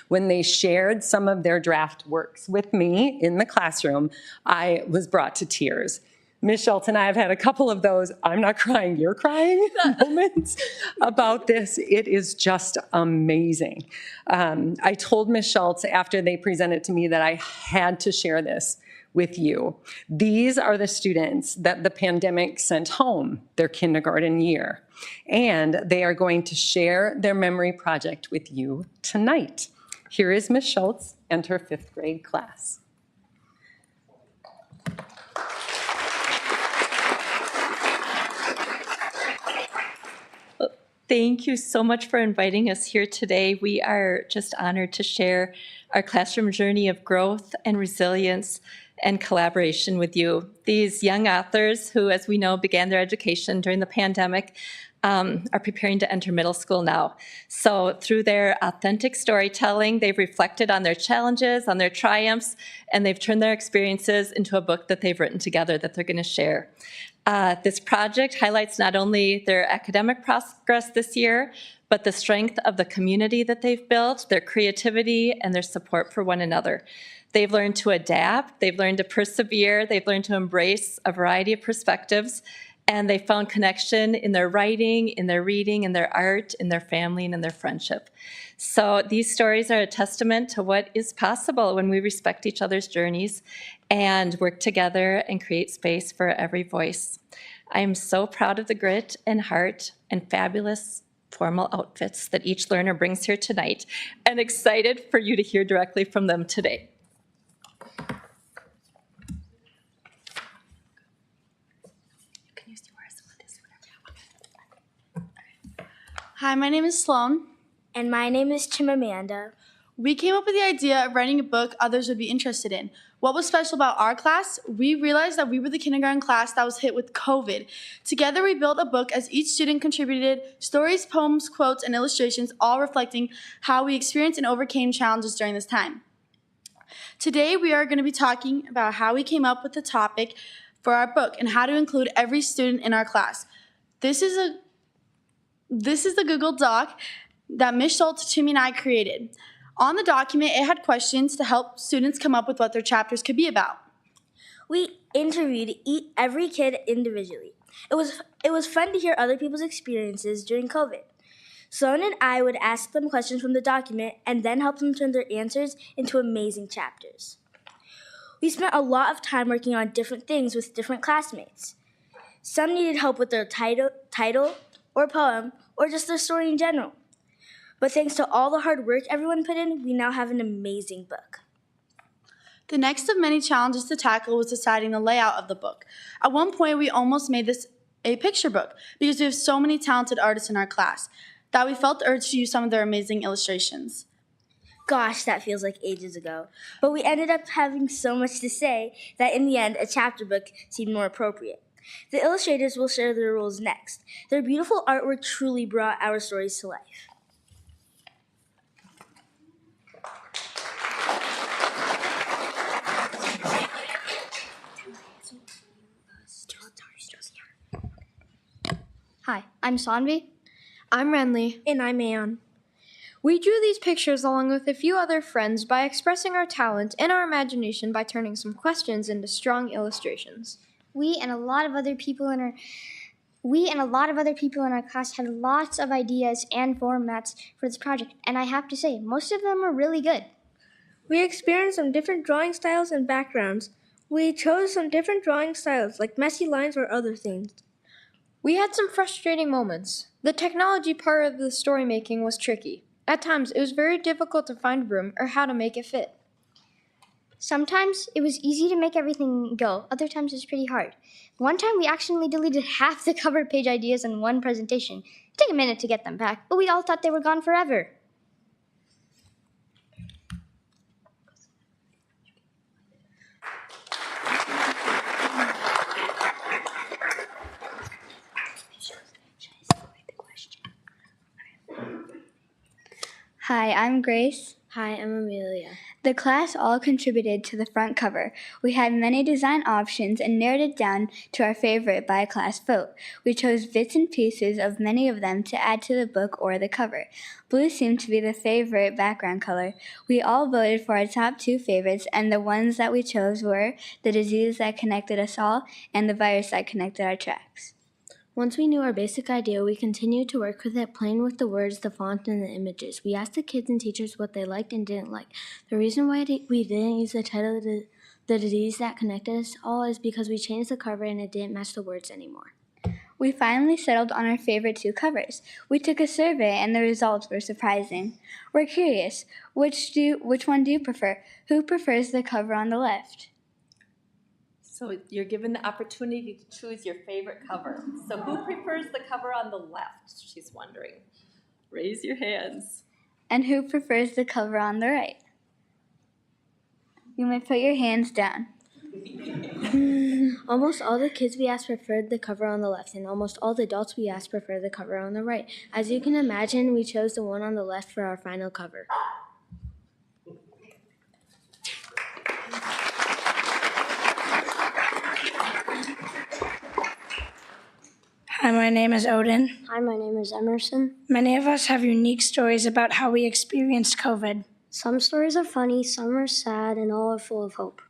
Speaker 13: When they shared some of their draft works with me in the classroom, I was brought to tears. Ms. Schultz and I have had a couple of those I'm not crying, you're crying moments about this. It is just amazing. I told Ms. Schultz after they presented to me that I had to share this with you. These are the students that the pandemic sent home their kindergarten year, and they are going to share their memory project with you tonight. Here is Ms. Schultz and her 5th grade class.
Speaker 14: Thank you so much for inviting us here today. We are just honored to share our classroom journey of growth and resilience and collaboration with you. These young authors who, as we know, began their education during the pandemic are preparing to enter middle school now. So through their authentic storytelling, they've reflected on their challenges, on their triumphs, and they've turned their experiences into a book that they've written together that they're going to share. This project highlights not only their academic progress this year, but the strength of the community that they've built, their creativity, and their support for one another. They've learned to adapt, they've learned to persevere, they've learned to embrace a variety of perspectives, and they found connection in their writing, in their reading, in their art, in their family, and in their friendship. So these stories are a testament to what is possible when we respect each other's journeys and work together and create space for every voice. I am so proud of the grit and heart and fabulous formal outfits that each learner brings here tonight, and excited for you to hear directly from them today.
Speaker 15: Hi, my name is Sloan.
Speaker 2: And my name is Chimamanda.
Speaker 15: We came up with the idea of writing a book others would be interested in. What was special about our class? We realized that we were the kindergarten class that was hit with COVID. Together, we built a book as each student contributed stories, poems, quotes, and illustrations, all reflecting how we experienced and overcame challenges during this time. Today, we are going to be talking about how we came up with the topic for our book and how to include every student in our class. This is the Google Doc that Ms. Schultz, Timmy, and I created. On the document, it had questions to help students come up with what their chapters could be about.
Speaker 2: We interviewed every kid individually. It was fun to hear other people's experiences during COVID. Sloan and I would ask them questions from the document and then help them turn their answers into amazing chapters. We spent a lot of time working on different things with different classmates. Some needed help with their title or poem or just their story in general. But thanks to all the hard work everyone put in, we now have an amazing book.
Speaker 15: The next of many challenges to tackle was deciding the layout of the book. At one point, we almost made this a picture book because we have so many talented artists in our class that we felt the urge to use some of their amazing illustrations.
Speaker 2: Gosh, that feels like ages ago. But we ended up having so much to say that in the end, a chapter book seemed more appropriate. The illustrators will share their rules next. Their beautiful artwork truly brought our stories to life.
Speaker 16: Hi, I'm Sanvi.
Speaker 2: I'm Renly. And I'm Aeon.
Speaker 16: We drew these pictures along with a few other friends by expressing our talent and our imagination by turning some questions into strong illustrations.
Speaker 17: We and a lot of other people in our class had lots of ideas and formats for this project, and I have to say, most of them were really good.
Speaker 18: We experienced some different drawing styles and backgrounds. We chose some different drawing styles, like messy lines or other things.
Speaker 16: We had some frustrating moments. The technology part of the story making was tricky. At times, it was very difficult to find room or how to make it fit.
Speaker 17: Sometimes it was easy to make everything go. Other times it was pretty hard. One time we accidentally deleted half the cover page ideas in one presentation. It took a minute to get them back, but we all thought they were gone forever.
Speaker 19: Hi, I'm Grace.
Speaker 2: Hi, I'm Amelia.
Speaker 19: The class all contributed to the front cover. We had many design options and narrowed it down to our favorite by a class vote. We chose bits and pieces of many of them to add to the book or the cover. Blue seemed to be the favorite background color. We all voted for our top two favorites, and the ones that we chose were the disease that connected us all and the virus that connected our tracks.
Speaker 2: Once we knew our basic idea, we continued to work with it, playing with the words, the font, and the images. We asked the kids and teachers what they liked and didn't like. The reason why we didn't use the title, the disease that connected us all, is because we changed the cover and it didn't match the words anymore.
Speaker 19: We finally settled on our favorite two covers. We took a survey and the results were surprising. We're curious, which one do you prefer? Who prefers the cover on the left?
Speaker 14: So you're given the opportunity to choose your favorite cover. So who prefers the cover on the left, she's wondering. Raise your hands.
Speaker 19: And who prefers the cover on the right? You may put your hands down.
Speaker 2: Almost all the kids we asked preferred the cover on the left, and almost all the adults we asked preferred the cover on the right. As you can imagine, we chose the one on the left for our final cover.
Speaker 20: Hi, my name is Odin.
Speaker 21: Hi, my name is Emerson.
Speaker 20: Many of us have unique stories about how we experienced COVID.
Speaker 21: Some stories are funny, some are sad, and all are full of hope.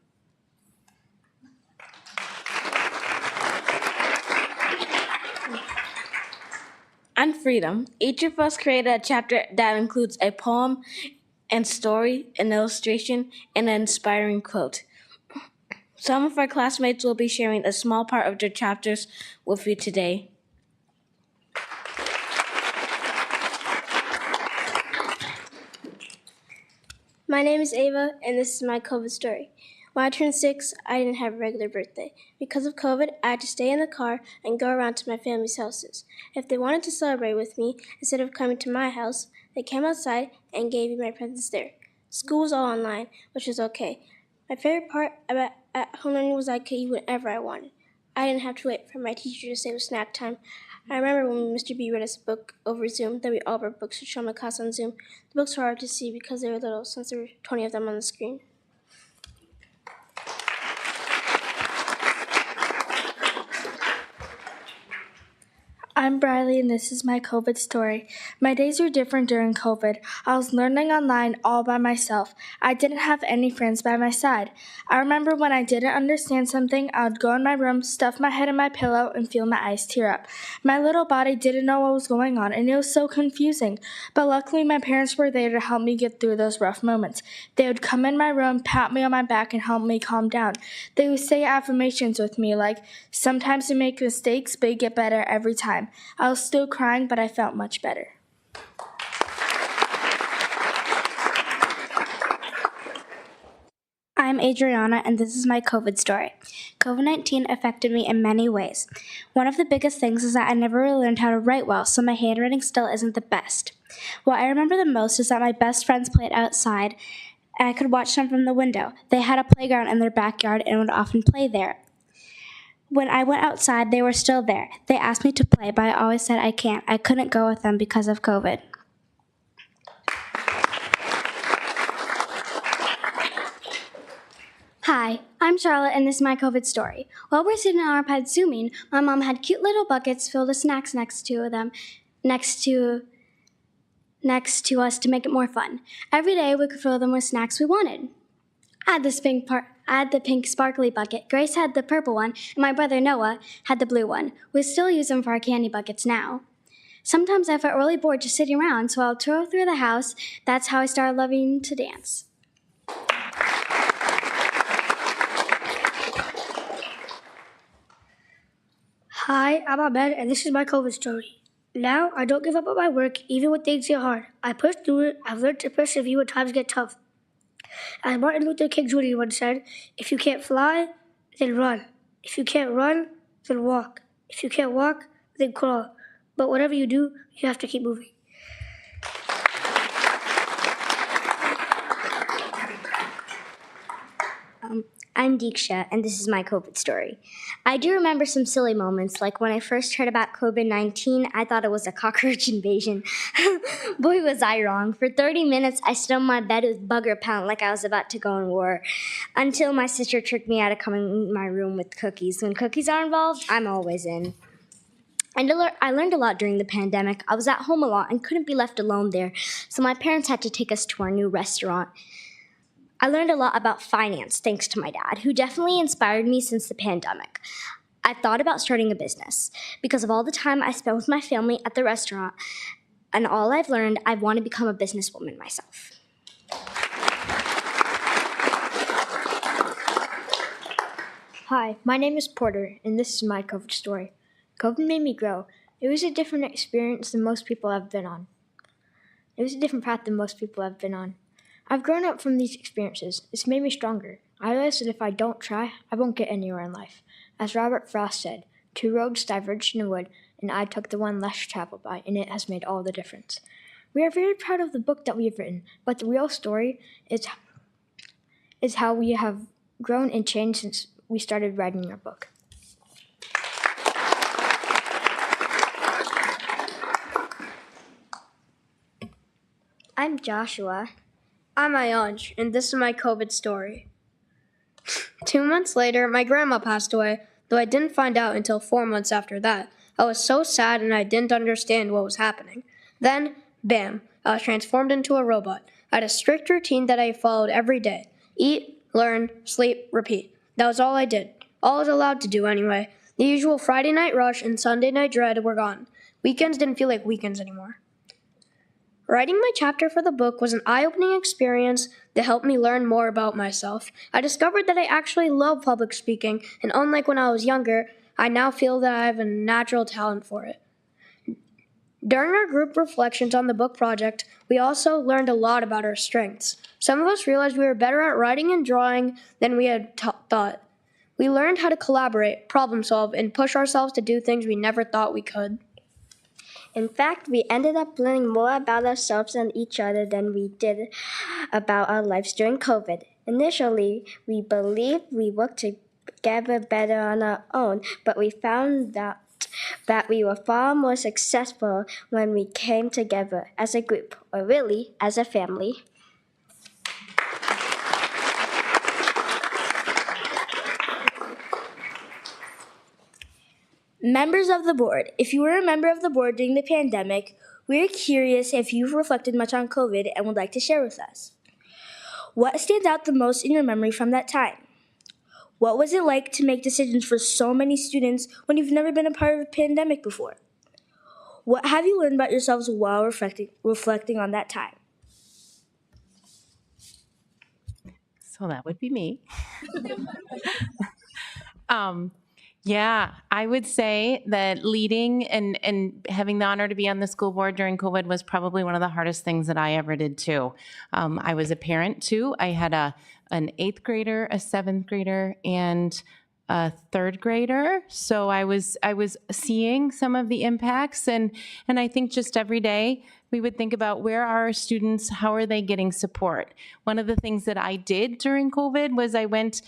Speaker 22: On Freedom, each of us created a chapter that includes a poem and story, an illustration, and an inspiring quote. Some of our classmates will be sharing a small part of their chapters with you today.
Speaker 18: My name is Ava, and this is my COVID story. When I turned 6, I didn't have a regular birthday. Because of COVID, I had to stay in the car and go around to my family's houses. If they wanted to celebrate with me, instead of coming to my house, they came outside and gave me my presents there. School was all online, which was okay. My favorite part about at-home learning was I could eat whenever I wanted. I didn't have to wait for my teacher to say it was snack time. I remember when Mr. B read us a book over Zoom, that we all brought books to show my class on Zoom. The books were hard to see because they were little, since there were 20 of them on the screen. I'm Briley, and this is my COVID story. My days were different during COVID. I was learning online all by myself. I didn't have any friends by my side. I remember when I didn't understand something, I would go in my room, stuff my head in my pillow, and feel my eyes tear up. My little body didn't know what was going on, and it was so confusing. But luckily, my parents were there to help me get through those rough moments. They would come in my room, pat me on my back, and help me calm down. They would say affirmations with me, like, "Sometimes you make mistakes, but you get better every time." I was still crying, but I felt much better. I'm Adriana, and this is my COVID story. COVID-19 affected me in many ways. One of the biggest things is that I never really learned how to write well, so my handwriting still isn't the best. What I remember the most is that my best friends played outside, and I could watch them from the window. They had a playground in their backyard and would often play there. When I went outside, they were still there. They asked me to play, but I always said I can't. I couldn't go with them because of COVID.
Speaker 17: Hi, I'm Charlotte, and this is my COVID story. While we're sitting on our pad Zooming, my mom had cute little buckets filled with snacks next to us to make it more fun. Every day, we could fill them with snacks we wanted. I had the pink sparkly bucket, Grace had the purple one, and my brother Noah had the blue one. We still use them for our candy buckets now. Sometimes I felt really bored just sitting around, so I'll twirl through the house. That's how I started loving to dance.
Speaker 18: Hi, I'm Ahmed, and this is my COVID story. Now, I don't give up on my work, even when things get hard. I push through it. I've learned to persevere when times get tough. As Martin Luther King Jr. once said, "If you can't fly, then run. If you can't run, then walk. If you can't walk, then crawl. But whatever you do, you have to keep moving."
Speaker 17: I'm Deeksha, and this is my COVID story. I do remember some silly moments, like when I first heard about COVID-19, I thought it was a cockroach invasion. Boy, was I wrong. For 30 minutes, I stood on my bed with bug repellent like I was about to go in war, until my sister tricked me out of coming in my room with cookies. When cookies are involved, I'm always in. I learned a lot during the pandemic. I was at home a lot and couldn't be left alone there, so my parents had to take us to our new restaurant. I learned a lot about finance thanks to my dad, who definitely inspired me since the pandemic. I thought about starting a business. Because of all the time I spent with my family at the restaurant and all I've learned, I want to become a businesswoman myself.
Speaker 16: Hi, my name is Porter, and this is my COVID story. COVID made me grow. It was a different experience than most people have been on. It was a different path than most people have been on. I've grown up from these experiences. It's made me stronger. I realized that if I don't try, I won't get anywhere in life. As Robert Frost said, 2 roads diverged in a wood, and I took the one less traveled by, and it has made all the difference. We are very proud of the book that we have written, but the real story is how we have grown and changed since we started writing our book.
Speaker 18: I'm Joshua. I'm Ayanj, and this is my COVID story. 2 months later, my grandma passed away, though I didn't find out until 4 months after that.
Speaker 21: I was so sad and I didn't understand what was happening. Then, bam, I was transformed into a robot. I had a strict routine that I followed every day. Eat, learn, sleep, repeat. That was all I did. All I was allowed to do anyway. The usual Friday night rush and Sunday night dread were gone. Weekends didn't feel like weekends anymore. Writing my chapter for the book was an eye-opening experience that helped me learn more about myself. I discovered that I actually love public speaking, and unlike when I was younger, I now feel that I have a natural talent for it. During our group reflections on the book project, we also learned a lot about our strengths. Some of us realized we were better at writing and drawing than we had thought. We learned how to collaborate, problem solve, and push ourselves to do things we never thought we could.
Speaker 16: In fact, we ended up learning more about ourselves and each other than we did about our lives during COVID. Initially, we believed we worked together better on our own, but we found that we were far more successful when we came together as a group, or really, as a family.
Speaker 2: Members of the board, if you were a member of the board during the pandemic, we're curious if you've reflected much on COVID and would like to share with us. What stands out the most in your memory from that time? What was it like to make decisions for so many students when you've never been a part of a pandemic before? What have you learned about yourselves while reflecting on that time?
Speaker 3: So that would be me. Yeah, I would say that leading and having the honor to be on the school board during COVID was probably one of the hardest things that I ever did too. I was a parent too. I had an 8th grader, a 7th grader, and a 3rd grader. So I was seeing some of the impacts, and I think just every day we would think about where are our students, how are they getting support. One of the things that I did during COVID was I went.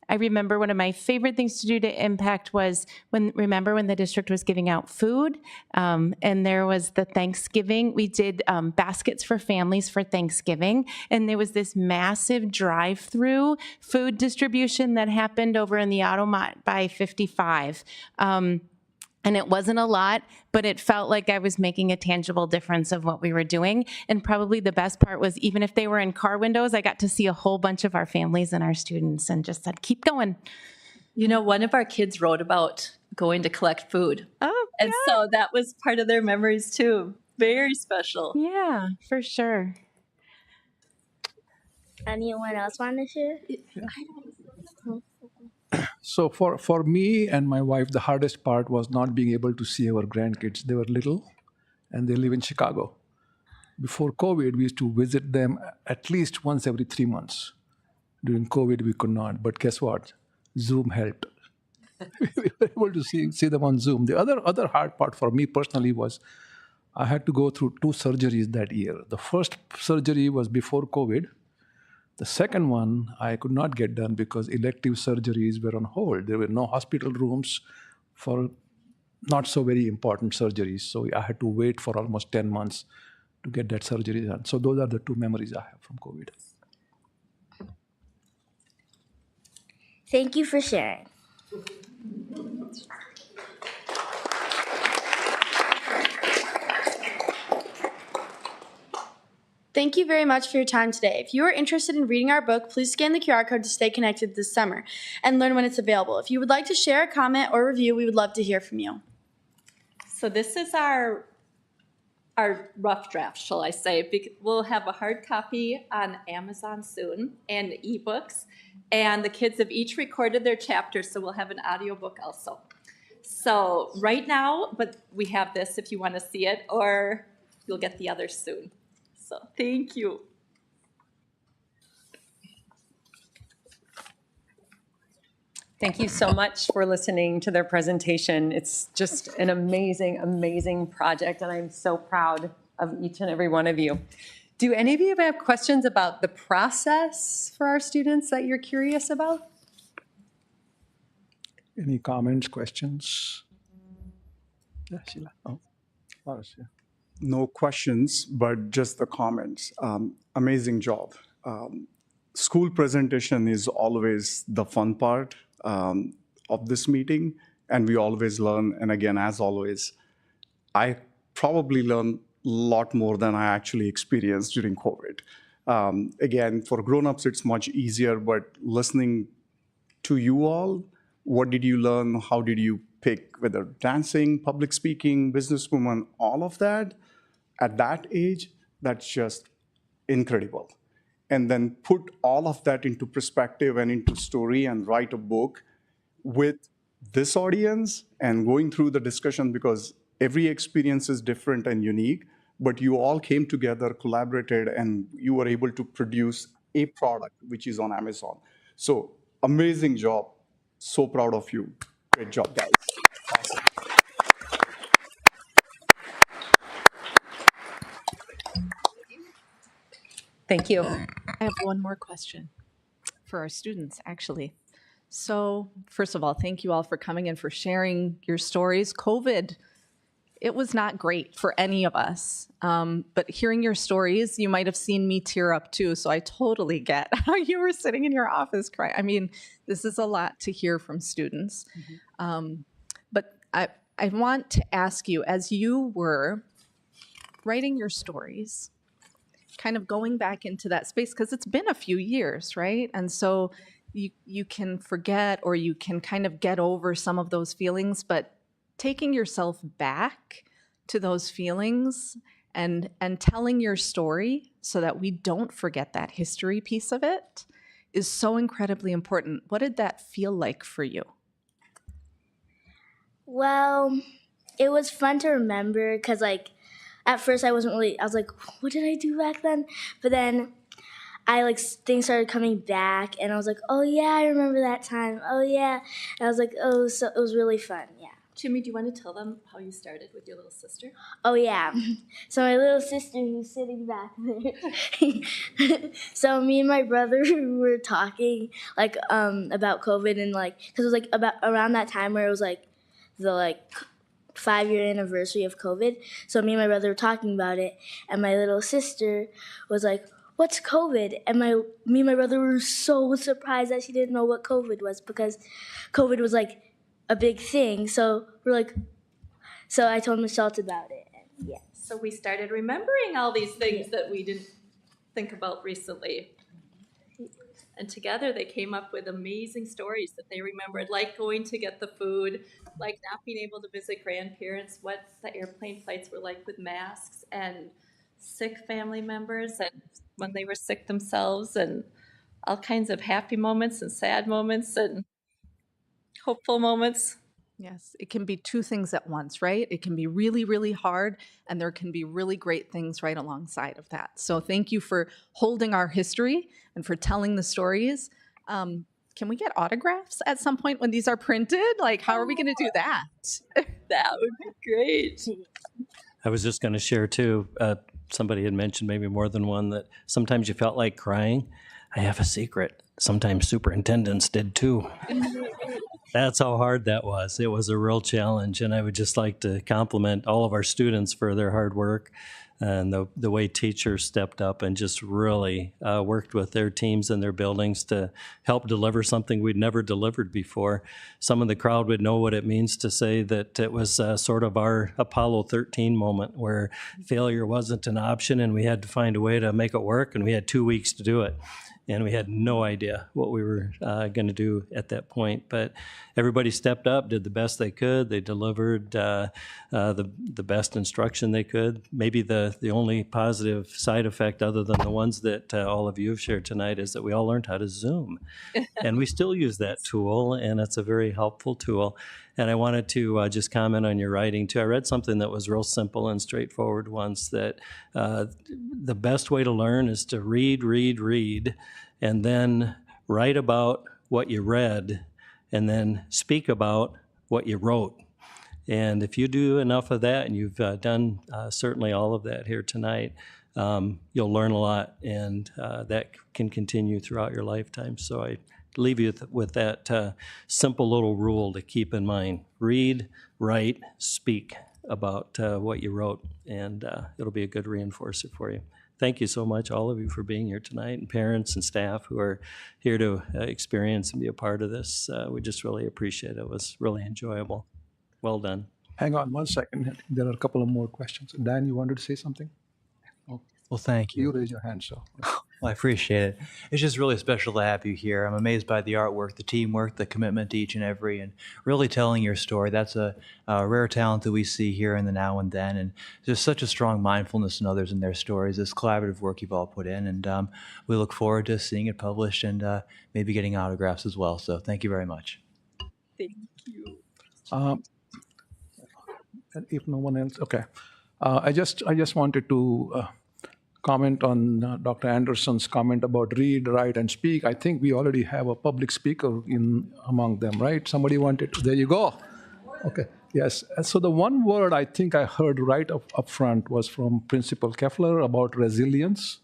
Speaker 3: I remember one of my favorite things to do to impact was when the district was giving out food, and there was the Thanksgiving. We did baskets for families for Thanksgiving, and there was this massive drive-through food distribution that happened over in the Automont by 55. And it wasn't a lot, but it felt like I was making a tangible difference of what we were doing. And probably the best part was even if they were in car windows, I got to see a whole bunch of our families and our students and just said, keep going.
Speaker 14: You know, one of our kids wrote about going to collect food.
Speaker 3: Oh,
Speaker 14: and so that was part of their memories too. Very special.
Speaker 3: Yeah, for sure.
Speaker 2: Anyone else want to share?
Speaker 4: So for me and my wife, the hardest part was not being able to see our grandkids. They were little, and they live in Chicago. Before COVID, we used to visit them at least once every 3 months. During COVID, we could not. But guess what? Zoom helped. We were able to see them on Zoom. The other hard part for me personally was I had to go through 2 surgeries that year. The first surgery was before COVID. The second one, I could not get done because elective surgeries were on hold. There were no hospital rooms for not so very important surgeries. So I had to wait for almost 10 months to get that surgery done. So those are the 2 memories I have from COVID.
Speaker 2: Thank you for sharing.
Speaker 15: Thank you very much for your time today. If you are interested in reading our book, please scan the QR code to stay connected this summer and learn when it's available. If you would like to share a comment or review, we would love to hear from you.
Speaker 14: So this is our rough draft, shall I say. We'll have a hard copy on Amazon soon and ebooks. And the kids have each recorded their chapters, so we'll have an audiobook also. So right now, but we have this if you want to see it, or you'll get the others soon. So thank you.
Speaker 13: Thank you so much for listening to their presentation. It's just an amazing, amazing project, and I'm so proud of each and every one of you. Do any of you have questions about the process for our students that you're curious about?
Speaker 4: Any comments, questions? Yeah, Sheila. Oh, Lars, yeah.
Speaker 5: No questions, but just the comments. Amazing job. School presentation is always the fun part of this meeting, and we always learn. And again, as always, I probably learned a lot more than I actually experienced during COVID. Again, for grown-ups, it's much easier, but listening to you all, what did you learn? How did you pick, whether dancing, public speaking, businesswoman, all of that, at that age, that's just incredible. And then put all of that into perspective and into story and write a book with this audience and going through the discussion, because every experience is different and unique, but you all came together, collaborated, and you were able to produce a product which is on Amazon. So amazing job. So proud of you. Great job, guys. Awesome.
Speaker 13: Thank you.
Speaker 6: I have one more question for our students, actually. So, first of all, thank you all for coming and for sharing your stories. COVID, it was not great for any of us. But hearing your stories, you might have seen me tear up too. So I totally get how you were sitting in your office crying. I mean, this is a lot to hear from students. But I want to ask you, as you were writing your stories, kind of going back into that space, because it's been a few years, right? And so you can forget, or you can kind of get over some of those feelings, but taking yourself back to those feelings and telling your story so that we don't forget that history piece of it is so incredibly important. What did that feel like for you?
Speaker 2: Well, it was fun to remember because, like, at first I was like, what did I do back then? But then things started coming back, and I was like, oh yeah, I remember that time. Oh yeah. And I was like, oh, so it was really fun, yeah.
Speaker 14: Jimmy, do you want to tell them how you started with your little sister?
Speaker 2: Oh yeah. So my little sister who's sitting back there. So me and my brother were talking about COVID, and because it was about around that time where it was the 5-year anniversary of COVID. So me and my brother were talking about it, and my little sister was like, what's COVID? And me and my brother were so surprised that she didn't know what COVID was, because COVID was a big thing. So so I told Michelle about it. And yeah.
Speaker 14: So we started remembering all these things that we didn't think about recently. And together they came up with amazing stories that they remembered, like going to get the food, like not being able to visit grandparents, what the airplane flights were like with masks, and sick family members, and when they were sick themselves, and all kinds of happy moments and sad moments and hopeful moments.
Speaker 6: Yes, it can be two things at once, right? It can be really, really hard, and there can be really great things right alongside of that. So thank you for holding our history and for telling the stories. Can we get autographs at some point when these are printed? How are we going to do that?
Speaker 14: That would be great.
Speaker 7: I was just going to share too, somebody had mentioned, maybe more than one, that sometimes you felt like crying. I have a secret. Sometimes superintendents did too. That's how hard that was. It was a real challenge, and I would just like to compliment all of our students for their hard work and the way teachers stepped up and just really worked with their teams and their buildings to help deliver something we'd never delivered before. Some of the crowd would know what it means to say that it was sort of our Apollo 13 moment, where failure wasn't an option and we had to find a way to make it work, and we had 2 weeks to do it. And we had no idea what we were going to do at that point. But everybody stepped up, did the best they could. They delivered the best instruction they could. Maybe the only positive side effect, other than the ones that all of you have shared tonight, is that we all learned how to Zoom. And we still use that tool, and it's a very helpful tool. And I wanted to just comment on your writing, too. I read something that was real simple and straightforward once, that the best way to learn is to read, and then write about what you read, and then speak about what you wrote. And if you do enough of that, and you've done certainly all of that here tonight, you'll learn a lot, and that can continue throughout your lifetime. So I leave you with that simple little rule to keep in mind. Read, write, speak about what you wrote, and it'll be a good reinforcer for you. thank you so much, all of you, for being here tonight, and parents and staff who are here to experience and be a part of this. We just really appreciate it. It was really enjoyable. Well done.
Speaker 4: Hang on 1 second. There are a couple of more questions. Dan, you wanted to say something? Oh,
Speaker 1: Well, thank you.
Speaker 4: you raise your hand, so.
Speaker 1: Well, I appreciate it. It's just really special to have you here. I'm amazed by the artwork, the teamwork, the commitment to each and every, and really telling your story. That's a rare talent that we see here in the now and then, and there's such a strong mindfulness in others and their stories, this collaborative work you've all put in, and we look forward to seeing it published and maybe getting autographs as well. So thank you very much.
Speaker 6: Thank you.
Speaker 4: And if no one else, okay. I just wanted to comment on Dr. Anderson's comment about read, write, and speak. I think we already have a public speaker in among them, right? Somebody wanted to, there you go. Okay, yes. So the one word I think I heard right up front was from Principal Keffler about resilience.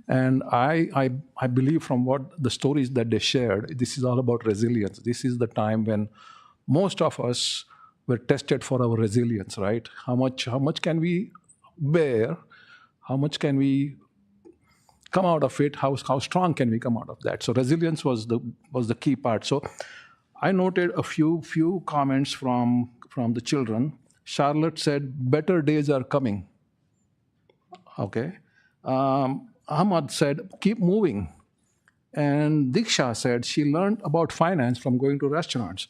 Speaker 4: And I believe from what the stories that they shared, this is all about resilience. This is the time when most of us were tested for our resilience, right? How much can we bear? How much can we come out of it? How strong can we come out of that? So resilience was the key part. So I noted a few comments from the children. Charlotte said, "Better days are coming." Okay. Ahmad said, "Keep moving." And Diksha said she learned about finance from going to restaurants.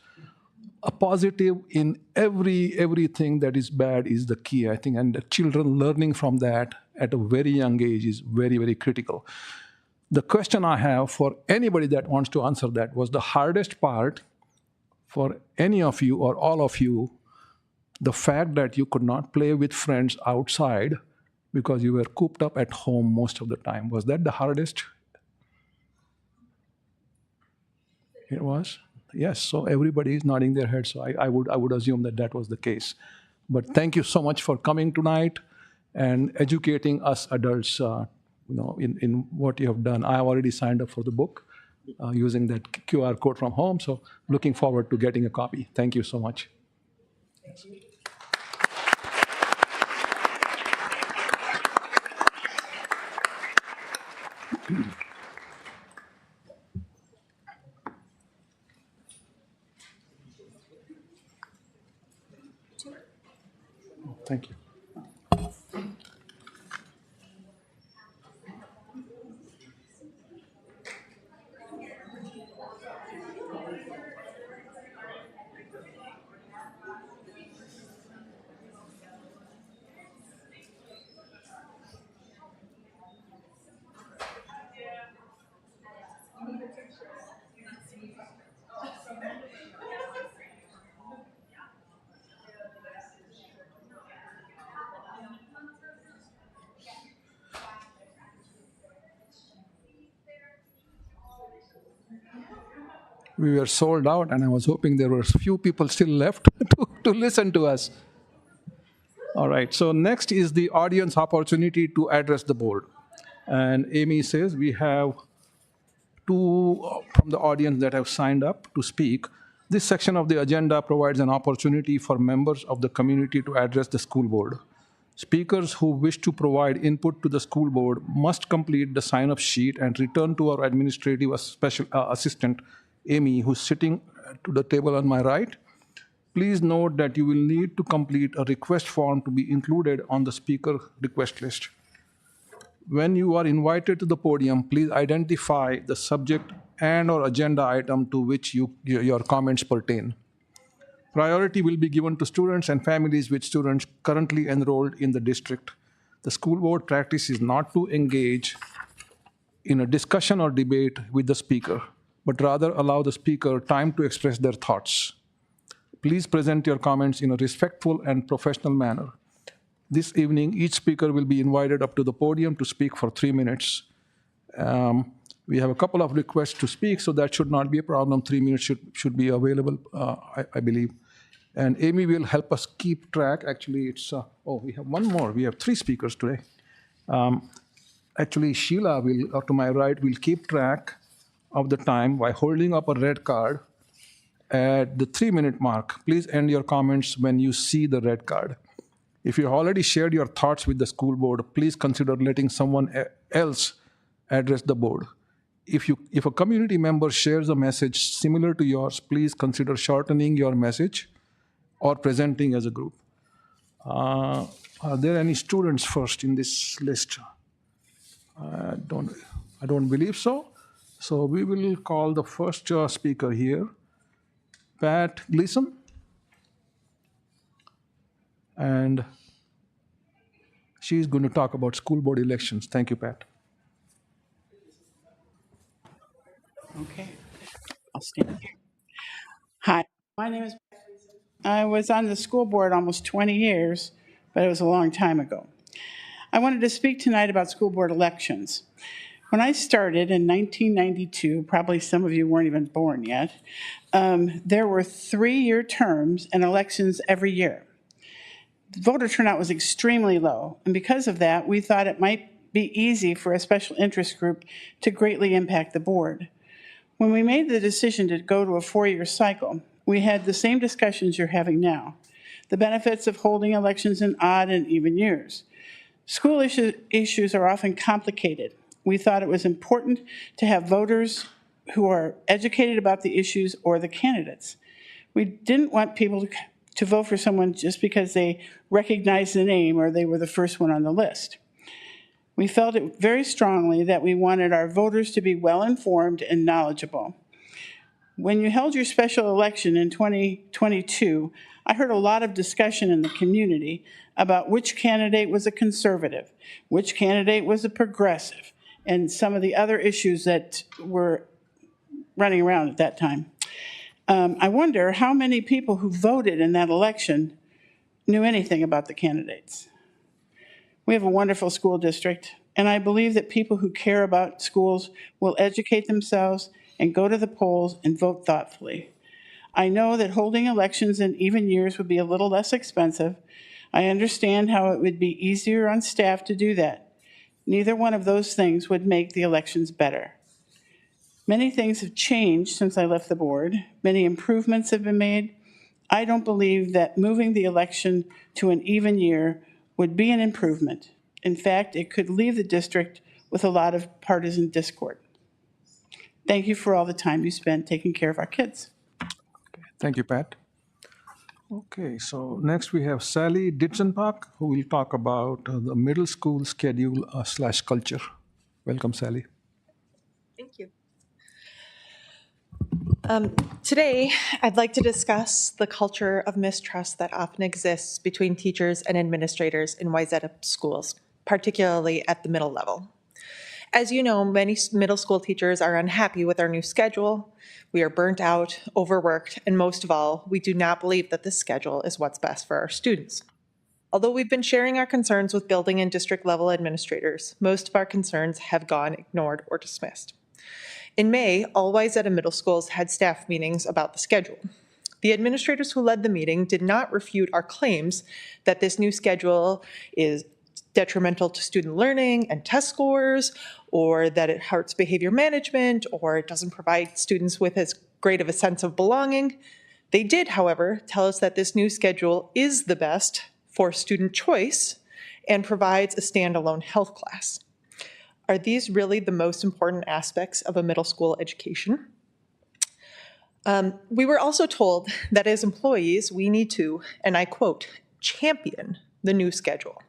Speaker 4: A positive in everything that is bad is the key, I think, and the children learning from that at a very young age is very, very critical. The question I have for anybody that wants to answer that was the hardest part for any of you or all of you, the fact that you could not play with friends outside because you were cooped up at home most of the time. Was that the hardest? It was? Yes, so everybody is nodding their head, so I would assume that was the case. But thank you so much for coming tonight and educating us adults in what you have done. I have already signed up for the book using that QR code from home, so looking forward to getting a copy. Thank you so much. Thank you. We were sold out, and I was hoping there were a few people still left to listen to us. All right, so next is the audience opportunity to address the board. And Amy says we have two from the audience that have signed up to speak. This section of the agenda provides an opportunity for members of the community to address the school board. Speakers who wish to provide input to the school board must complete the sign-up sheet and return to our administrative special assistant, Amy, who's sitting to the table on my right. Please note that you will need to complete a request form to be included on the speaker request list. When you are invited to the podium, please identify the subject and/or agenda item to which your comments pertain. Priority will be given to students and families with students currently enrolled in the district. The school board practice is not to engage in a discussion or debate with the speaker, but rather allow the speaker time to express their thoughts. Please present your comments in a respectful and professional manner. This evening, each speaker will be invited up to the podium to speak for 3 minutes. We have a couple of requests to speak, so that should not be a problem. 3 minutes should be available, I believe. And Amy will help us keep track. Actually, we have one more. We have 3 speakers today. Actually, Sheila will, to my right, will keep track of the time by holding up a red card at the 3-minute mark. Please end your comments when you see the red card. If you have already shared your thoughts with the school board, please consider letting someone else address the board. If a community member shares a message similar to yours, please consider shortening your message or presenting as a group. Are there any students first in this list? I don't believe so. So we will call the first speaker here, Pat Gleason. And she's going to talk about school board elections. Thank you, Pat.
Speaker 8: Okay, I'll stand here. Hi, my name is. I was on the school board almost 20 years, but it was a long time ago. I wanted to speak tonight about school board elections. When I started in 1992, probably some of you weren't even born yet, there were 3-year terms and elections every year. Voter turnout was extremely low, and because of that, we thought it might be easy for a special interest group to greatly impact the board. When we made the decision to go to a 4-year cycle, we had the same discussions you're having now. The benefits of holding elections in odd and even years. School issues are often complicated. We thought it was important to have voters who are educated about the issues or the candidates. We didn't want people to vote for someone just because they recognized the name or they were the first one on the list. We felt it very strongly that we wanted our voters to be well-informed and knowledgeable. When you held your special election in 2022, I heard a lot of discussion in the community about which candidate was a conservative, which candidate was a progressive, and some of the other issues that were running around at that time. I wonder how many people who voted in that election knew anything about the candidates. We have a wonderful school district, and I believe that people who care about schools will educate themselves and go to the polls and vote thoughtfully. I know that holding elections in even years would be a little less expensive. I understand how it would be easier on staff to do that. Neither one of those things would make the elections better. Many things have changed since I left the board. Many improvements have been made. I don't believe that moving the election to an even year would be an improvement. In fact, it could leave the district with a lot of partisan discord. Thank you for all the time you spent taking care of our kids.
Speaker 4: Thank you, Pat. Okay, so next we have Sally Ditzenbach, who will talk about the middle school schedule / culture. Welcome, Sally.
Speaker 9: Thank you. Today, I'd like to discuss the culture of mistrust that often exists between teachers and administrators in Wayzata schools, particularly at the middle level. As you know, many middle school teachers are unhappy with our new schedule. We are burnt out, overworked, and most of all, we do not believe that this schedule is what's best for our students. Although we've been sharing our concerns with building and district level administrators, most of our concerns have gone ignored or dismissed. In May, all Wayzata middle schools had staff meetings about the schedule. The administrators who led the meeting did not refute our claims that this new schedule is detrimental to student learning and test scores, or that it hurts behavior management, or it doesn't provide students with as great of a sense of belonging. They did, however, tell us that this new schedule is the best for student choice and provides a standalone health class. Are these really the most important aspects of a middle school education? We were also told that as employees, we need to, and I quote, champion the new schedule.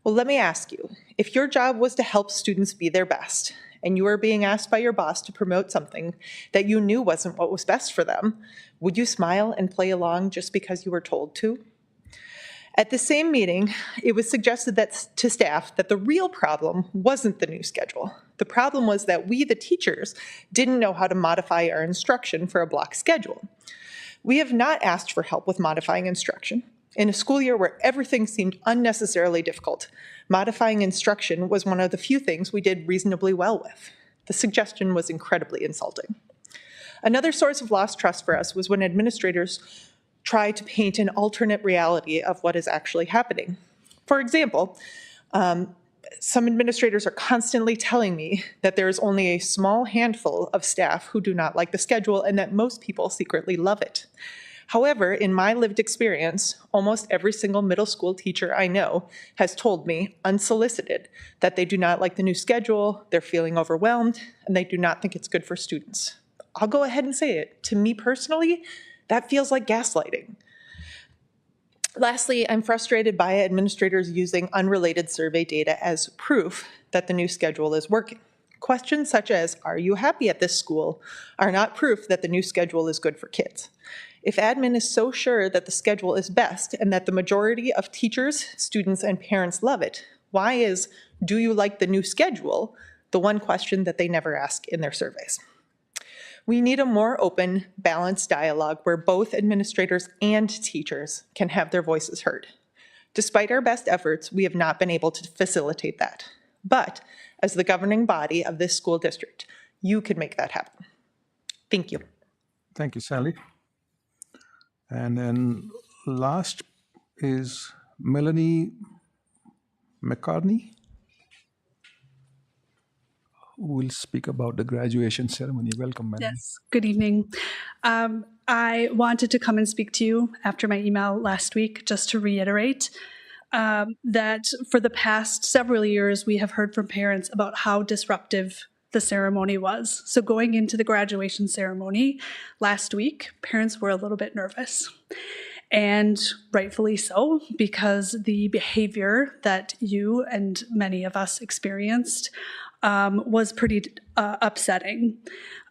Speaker 9: Well, let me ask you, if your job was to help students be their best, and you were being asked by your boss to promote something that you knew wasn't what was best for them, would you smile and play along just because you were told to? At the same meeting, it was suggested to staff that the real problem wasn't the new schedule. The problem was that we, the teachers, didn't know how to modify our instruction for a block schedule. We have not asked for help with modifying instruction. In a school year where everything seemed unnecessarily difficult, modifying instruction was one of the few things we did reasonably well with. The suggestion was incredibly insulting. Another source of lost trust for us was when administrators try to paint an alternate reality of what is actually happening. For example, some administrators are constantly telling me that there is only a small handful of staff who do not like the schedule and that most people secretly love it. However, in my lived experience, almost every single middle school teacher I know has told me, unsolicited, that they do not like the new schedule, they're feeling overwhelmed, and they do not think it's good for students. I'll go ahead and say it. To me personally, that feels like gaslighting. Lastly, I'm frustrated by administrators using unrelated survey data as proof that the new schedule is working. Questions such as, "Are you happy at this school?" are not proof that the new schedule is good for kids. If admin is so sure that the schedule is best and that the majority of teachers, students, and parents love it, why is, "Do you like the new schedule?" the one question that they never ask in their surveys? We need a more open, balanced dialogue where both administrators and teachers can have their voices heard. Despite our best efforts, we have not been able to facilitate that. But as the governing body of this school district, you can make that happen. Thank you.
Speaker 4: Thank you, Sally. And then last is Melanie McCartney, who will speak about the graduation ceremony. Welcome, Melanie.
Speaker 10: Yes, good evening. I wanted to come and speak to you after my email last week just to reiterate that for the past several years, we have heard from parents about how disruptive the ceremony was. So going into the graduation ceremony last week, parents were a little bit nervous. And rightfully so, because the behavior that you and many of us experienced was pretty upsetting.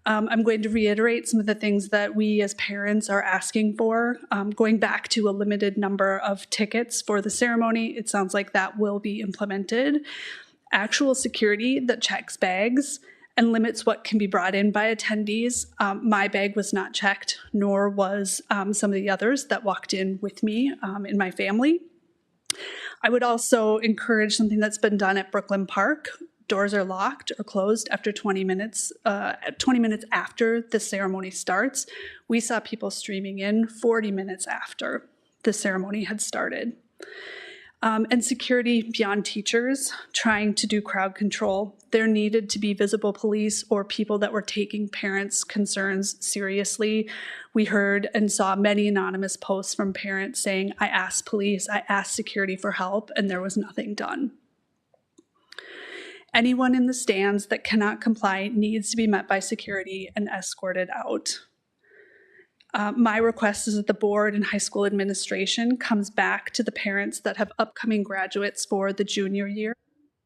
Speaker 10: I'm going to reiterate some of the things that we as parents are asking for. Going back to a limited number of tickets for the ceremony, it sounds like that will be implemented. Actual security that checks bags and limits what can be brought in by attendees. My bag was not checked, nor was some of the others that walked in with me in my family. I would also encourage something that's been done at Brooklyn Park. Doors are locked or closed after 20 minutes after the ceremony starts. We saw people streaming in 40 minutes after the ceremony had started. And security beyond teachers trying to do crowd control. There needed to be visible police or people that were taking parents' concerns seriously. We heard and saw many anonymous posts from parents saying, "I asked police, I asked security for help, and there was nothing done." Anyone in the stands that cannot comply needs to be met by security and escorted out. My request is that the board and high school administration comes back to the parents that have upcoming graduates for the junior year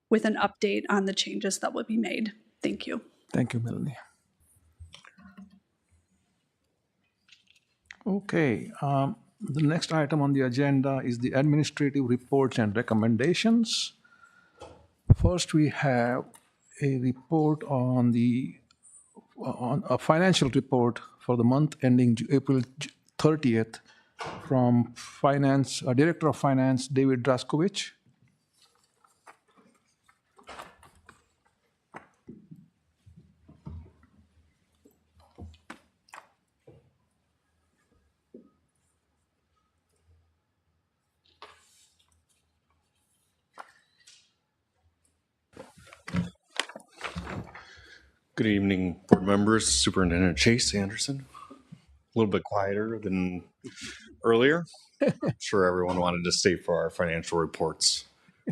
Speaker 10: with an update on the changes that will be made. Thank you.
Speaker 4: Thank you, Melanie. Okay, the next item on the agenda is the administrative reports and recommendations. First, we have a report on a financial report for the month ending April 30th from Director of Finance, David Draskowicz.
Speaker 11: Good evening, board members. Superintendent Chase Anderson. A little bit quieter than earlier. I'm sure everyone wanted to stay for our financial reports,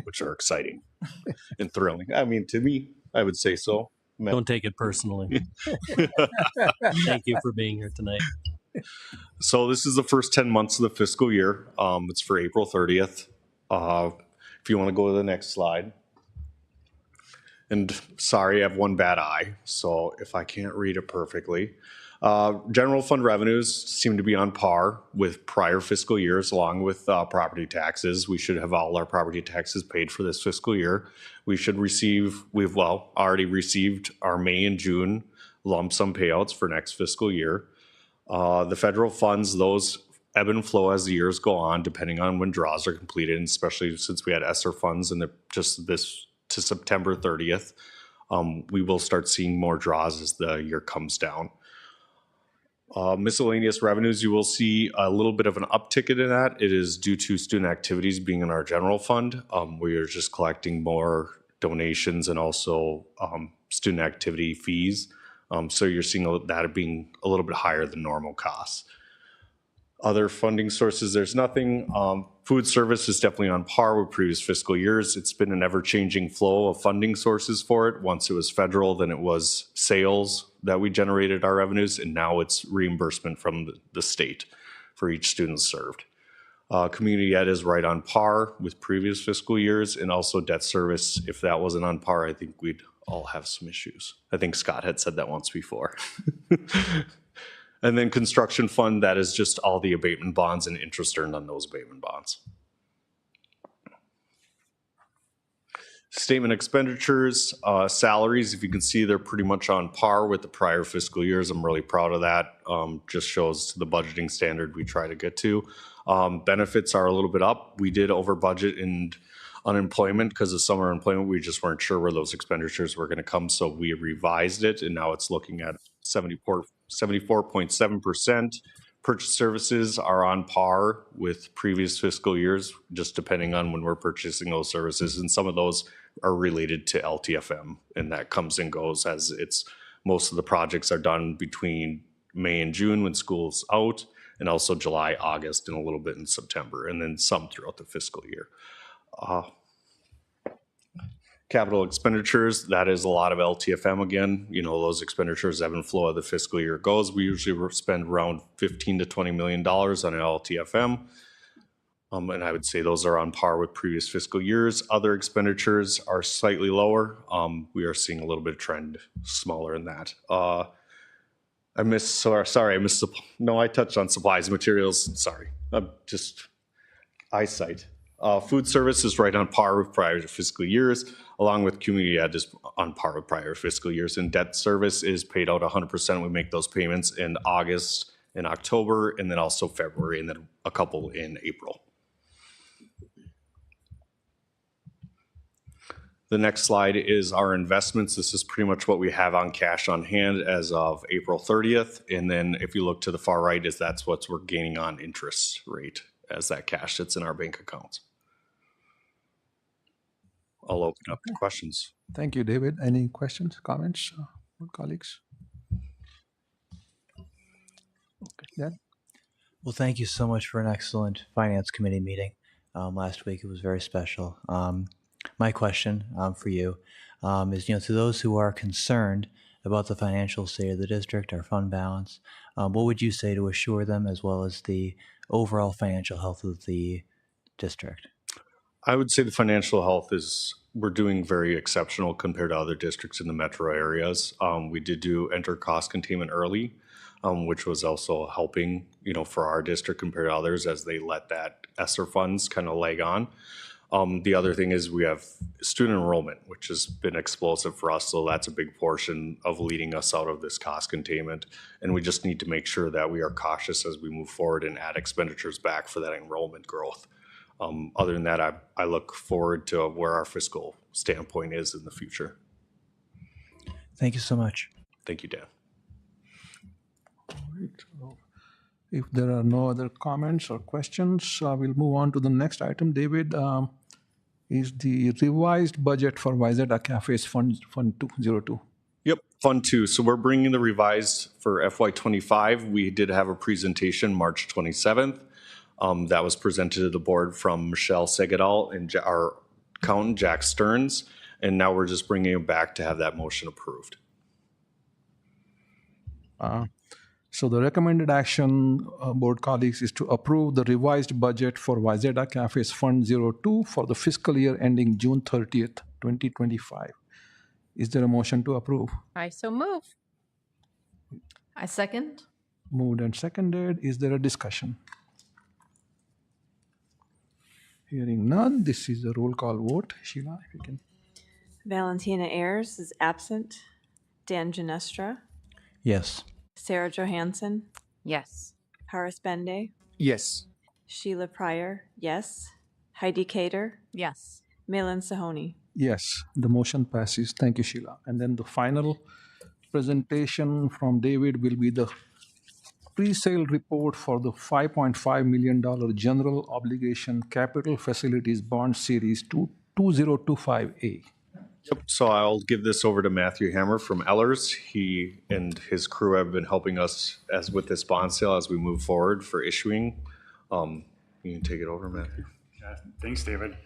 Speaker 11: which are exciting and thrilling. I mean, to me, I would say so.
Speaker 7: Don't take it personally. Thank you for being here tonight.
Speaker 11: So this is the first 10 months of the fiscal year. It's for April 30th. If you want to go to the next slide. And sorry, I have one bad eye, so if I can't read it perfectly. General fund revenues seem to be on par with prior fiscal years, along with property taxes. We should have all our property taxes paid for this fiscal year. We've already received our May and June lump sum payouts for next fiscal year. The federal funds, those ebb and flow as the years go on, depending on when draws are completed, and especially since we had ESSER funds in just this to September 30th. We will start seeing more draws as the year comes down. Miscellaneous revenues, you will see a little bit of an uptick in that. It is due to student activities being in our general fund. We are just collecting more donations and also student activity fees. So you're seeing that being a little bit higher than normal costs. Other funding sources, there's nothing. Food service is definitely on par with previous fiscal years. It's been an ever-changing flow of funding sources for it. Once it was federal, then it was sales that we generated our revenues, and now it's reimbursement from the state for each student served. Community ed is right on par with previous fiscal years, and also debt service, if that wasn't on par, I think we'd all have some issues. I think Scott had said that once before. And then construction fund, that is just all the abatement bonds and interest earned on those abatement bonds. Statement expenditures, salaries, if you can see, they're pretty much on par with the prior fiscal years. I'm really proud of that. Just shows the budgeting standard we try to get to. Benefits are a little bit up. We did over budget in unemployment because of summer employment. We just weren't sure where those expenditures were going to come, so we revised it, and now it's looking at 74.7%. Purchase services are on par with previous fiscal years, just depending on when we're purchasing those services. And some of those are related to LTFM, and that comes and goes as it's most of the projects are done between May and June when school's out, and also July, August, and a little bit in September, and then some throughout the fiscal year. Capital expenditures, that is a lot of LTFM again. You know, those expenditures ebb and flow as the fiscal year goes. We usually spend around $15 to $20 million on an LTFM. And I would say those are on par with previous fiscal years. Other expenditures are slightly lower. We are seeing a little bit of trend smaller in that. I touched on supplies and materials. Sorry, just eyesight. Food service is right on par with prior fiscal years, along with community ed is on par with prior fiscal years. And debt service is paid out 100%. We make those payments in August and October, and then also February, and then a couple in April. The next slide is our investments. This is pretty much what we have on cash on hand as of April 30th. And then if you look to the far right, that's what we're gaining on interest rate as that cash sits in our bank accounts. I'll open up to questions.
Speaker 4: Thank you, David. Any questions, comments from colleagues? Okay, Dan?
Speaker 1: Well, thank you so much for an excellent Finance Committee meeting last week. It was very special. My question for you is, to those who are concerned about the financial state of the district, our fund balance, what would you say to assure them as well as the overall financial health of the district?
Speaker 11: I would say the financial health we're doing very exceptional compared to other districts in the metro areas. We did enter cost containment early, which was also helping, for our district compared to others as they let that ESSER funds kind of lag on. The other thing is we have student enrollment, which has been explosive for us. So that's a big portion of leading us out of this cost containment. And we just need to make sure that we are cautious as we move forward and add expenditures back for that enrollment growth. Other than that, I look forward to where our fiscal standpoint is in the future.
Speaker 1: Thank you so much.
Speaker 11: Thank you, Dan.
Speaker 4: All right. If there are no other comments or questions, we'll move on to the next item, David. Is the revised budget for Wayzata Cafes Fund 202.
Speaker 11: Yep, Fund 2. So we're bringing the revised for FY25. We did have a presentation March 27th. That was presented to the board from Michelle Segadal and our accountant, Jack Stearns. And now we're just bringing it back to have that motion approved.
Speaker 4: So the recommended action, board colleagues, is to approve the revised budget for Wayzata Cafes Fund 02 for the fiscal year ending June 30th, 2025. Is there a motion to approve?
Speaker 3: I so move.
Speaker 6: I second.
Speaker 4: Moved and seconded. Is there a discussion? Hearing none, this is a roll call vote. Sheila, if you can.
Speaker 12: Valentina Ayers is absent. Dan Ginestra.
Speaker 1: Yes.
Speaker 12: Sarah Johansson.
Speaker 3: Yes.
Speaker 12: Paris Bende.
Speaker 19: Yes.
Speaker 12: Sheila Pryor. Yes. Heidi Cater.
Speaker 6: Yes.
Speaker 12: Malin Sahoni.
Speaker 4: Yes, the motion passes. Thank you, Sheila. And then the final presentation from David will be the pre-sale report for the $5.5 million General Obligation Capital Facilities Bond Series 2025A.
Speaker 11: Yep. So I'll give this over to Matthew Hammer from Ellers. He and his crew have been helping us as with this bond sale as we move forward for issuing. You can take it over, Matthew.
Speaker 19: Yeah, thanks, David.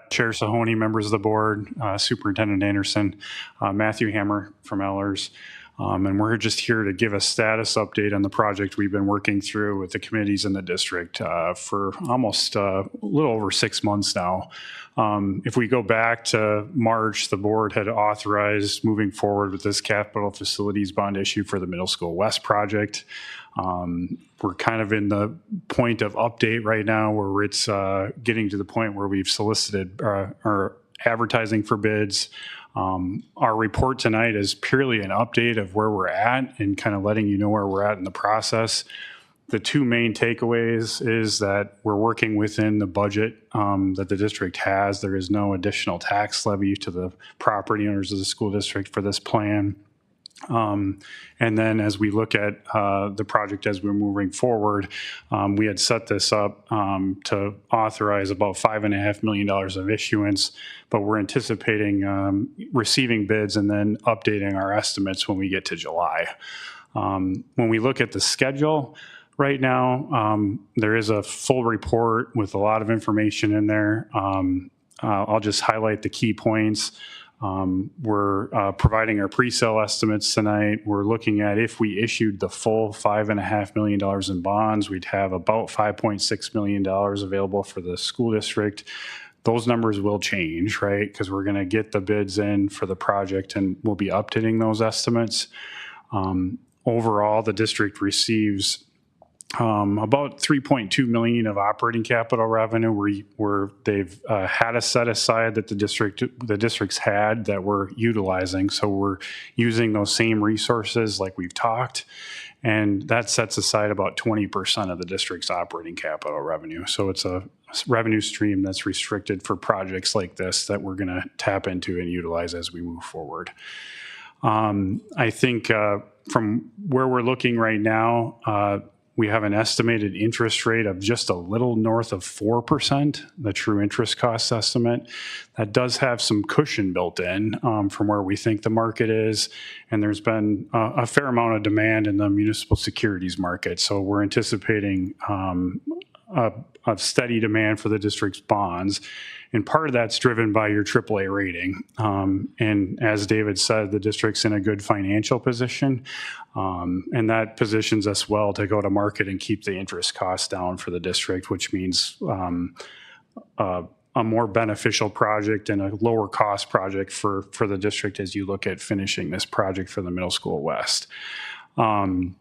Speaker 19: Chair Sahoni, members of the board, Superintendent Anderson, Matthew Hammer from Ellers. And we're just here to give a status update on the project we've been working through with the committees in the district for almost a little over 6 months now. If we go back to March, the board had authorized moving forward with this capital facilities bond issue for the Middle School West project. We're kind of in the point of update right now where it's getting to the point where we've solicited or advertising for bids. Our report tonight is purely an update of where we're at and kind of letting you know where we're at in the process. The two main takeaways is that we're working within the budget that the district has. There is no additional tax levy to the property owners of the school district for this plan. And then as we look at the project as we're moving forward, we had set this up to authorize about $5.5 million of issuance, but we're anticipating receiving bids and then updating our estimates when we get to July. When we look at the schedule, right now, there is a full report with a lot of information in there. I'll just highlight the key points. We're providing our pre-sale estimates tonight. We're looking at if we issued the full $5.5 million in bonds, we'd have about $5.6 million available for the school district. Those numbers will change, right? Because we're going to get the bids in for the project and we'll be updating those estimates. Overall, the district receives about $3.2 million of operating capital revenue where they've had a set aside that the districts had that we're utilizing. So we're using those same resources like we've talked, and that sets aside about 20% of the district's operating capital revenue. So it's a revenue stream that's restricted for projects like this that we're going to tap into and utilize as we move forward. I think from where we're looking right now, we have an estimated interest rate of just a little north of 4%, the true interest cost estimate. That does have some cushion built in from where we think the market is. And there's been a fair amount of demand in the municipal securities market. So we're anticipating a steady demand for the district's bonds. And part of that's driven by your AAA rating. And as David said, the district's in a good financial position. And that positions us well to go to market and keep the interest costs down for the district, which means a more beneficial project and a lower cost project for the district as you look at finishing this project for the Middle School West. We've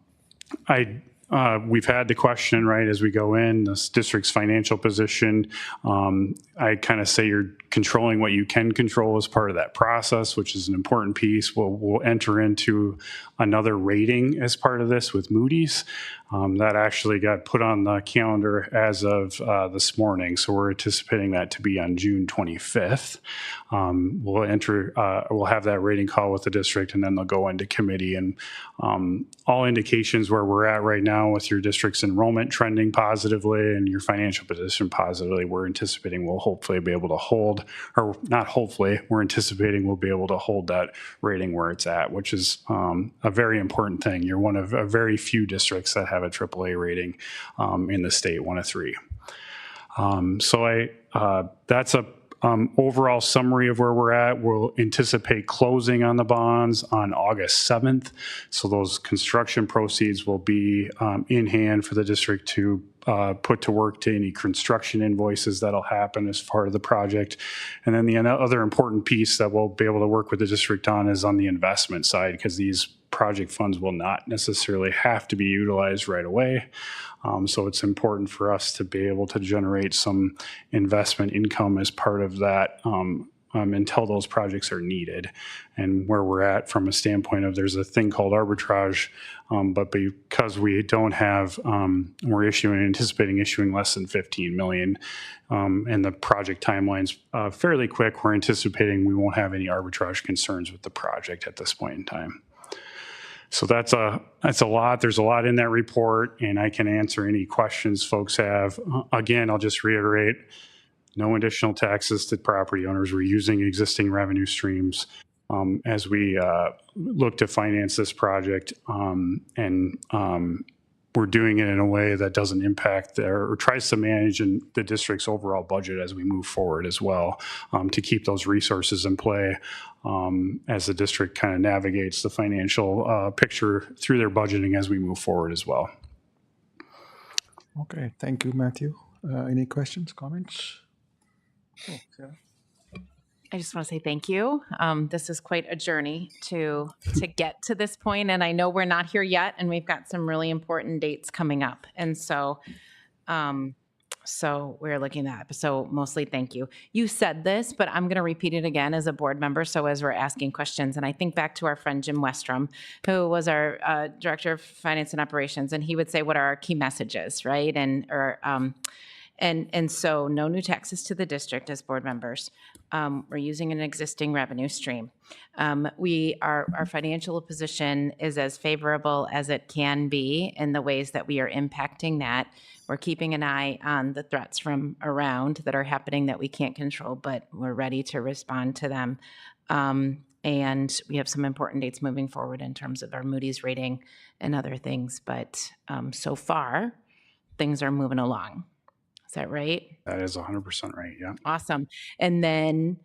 Speaker 19: had the question, right, as we go in, this district's financial position. I kind of say you're controlling what you can control as part of that process, which is an important piece. We'll enter into another rating as part of this with Moody's. That actually got put on the calendar as of this morning. So we're anticipating that to be on June 25th. We'll have that rating call with the district, and then they'll go into committee. And all indications where we're at right now with your district's enrollment trending positively and your financial position positively, we're anticipating we'll hopefully be able to hold, or not hopefully, we're anticipating we'll be able to hold that rating where it's at, which is a very important thing. You're one of a very few districts that have a AAA rating in the state, one of three. That's a overall summary of where we're at. We'll anticipate closing on the bonds on August 7th. So those construction proceeds will be in hand for the district to put to work to any construction invoices that'll happen as part of the project. And then the other important piece that we'll be able to work with the district on is on the investment side, because these project funds will not necessarily have to be utilized right away. So it's important for us to be able to generate some investment income as part of that until those projects are needed. And where we're at from a standpoint of there's a thing called arbitrage, but because we don't have, we're anticipating issuing less than 15 million, and the project timeline's fairly quick, we're anticipating we won't have any arbitrage concerns with the project at this point in time. So that's a lot. There's a lot in that report, and I can answer any questions folks have. Again, I'll just reiterate, No additional taxes to property owners. We're using existing revenue streams as we look to finance this project, and we're doing it in a way that doesn't impact or tries to manage the district's overall budget as we move forward as well, to keep those resources in play as the district kind of navigates the financial picture through their budgeting as we move forward as well.
Speaker 4: Okay, thank you, Matthew. Any questions, comments? Oh, Sarah.
Speaker 3: I just want to say thank you. This is quite a journey to get to this point, and I know we're not here yet, and we've got some really important dates coming up, and so we're looking at that. So mostly thank you. You said this, but I'm going to repeat it again as a board member. So as we're asking questions, and I think back to our friend Jim Westrom, who was our director of finance and operations, and he would say, "What are our key messages?" Right, And so no new taxes to the district as board members. We're using an existing revenue stream. Our financial position is as favorable as it can be in the ways that we are impacting that. We're keeping an eye on the threats from around that are happening that we can't control, but we're ready to respond to them. And we have some important dates moving forward in terms of our Moody's rating and other things. But so far, things are moving along. Is that right?
Speaker 19: That is 100% right, yeah.
Speaker 3: Awesome. And then,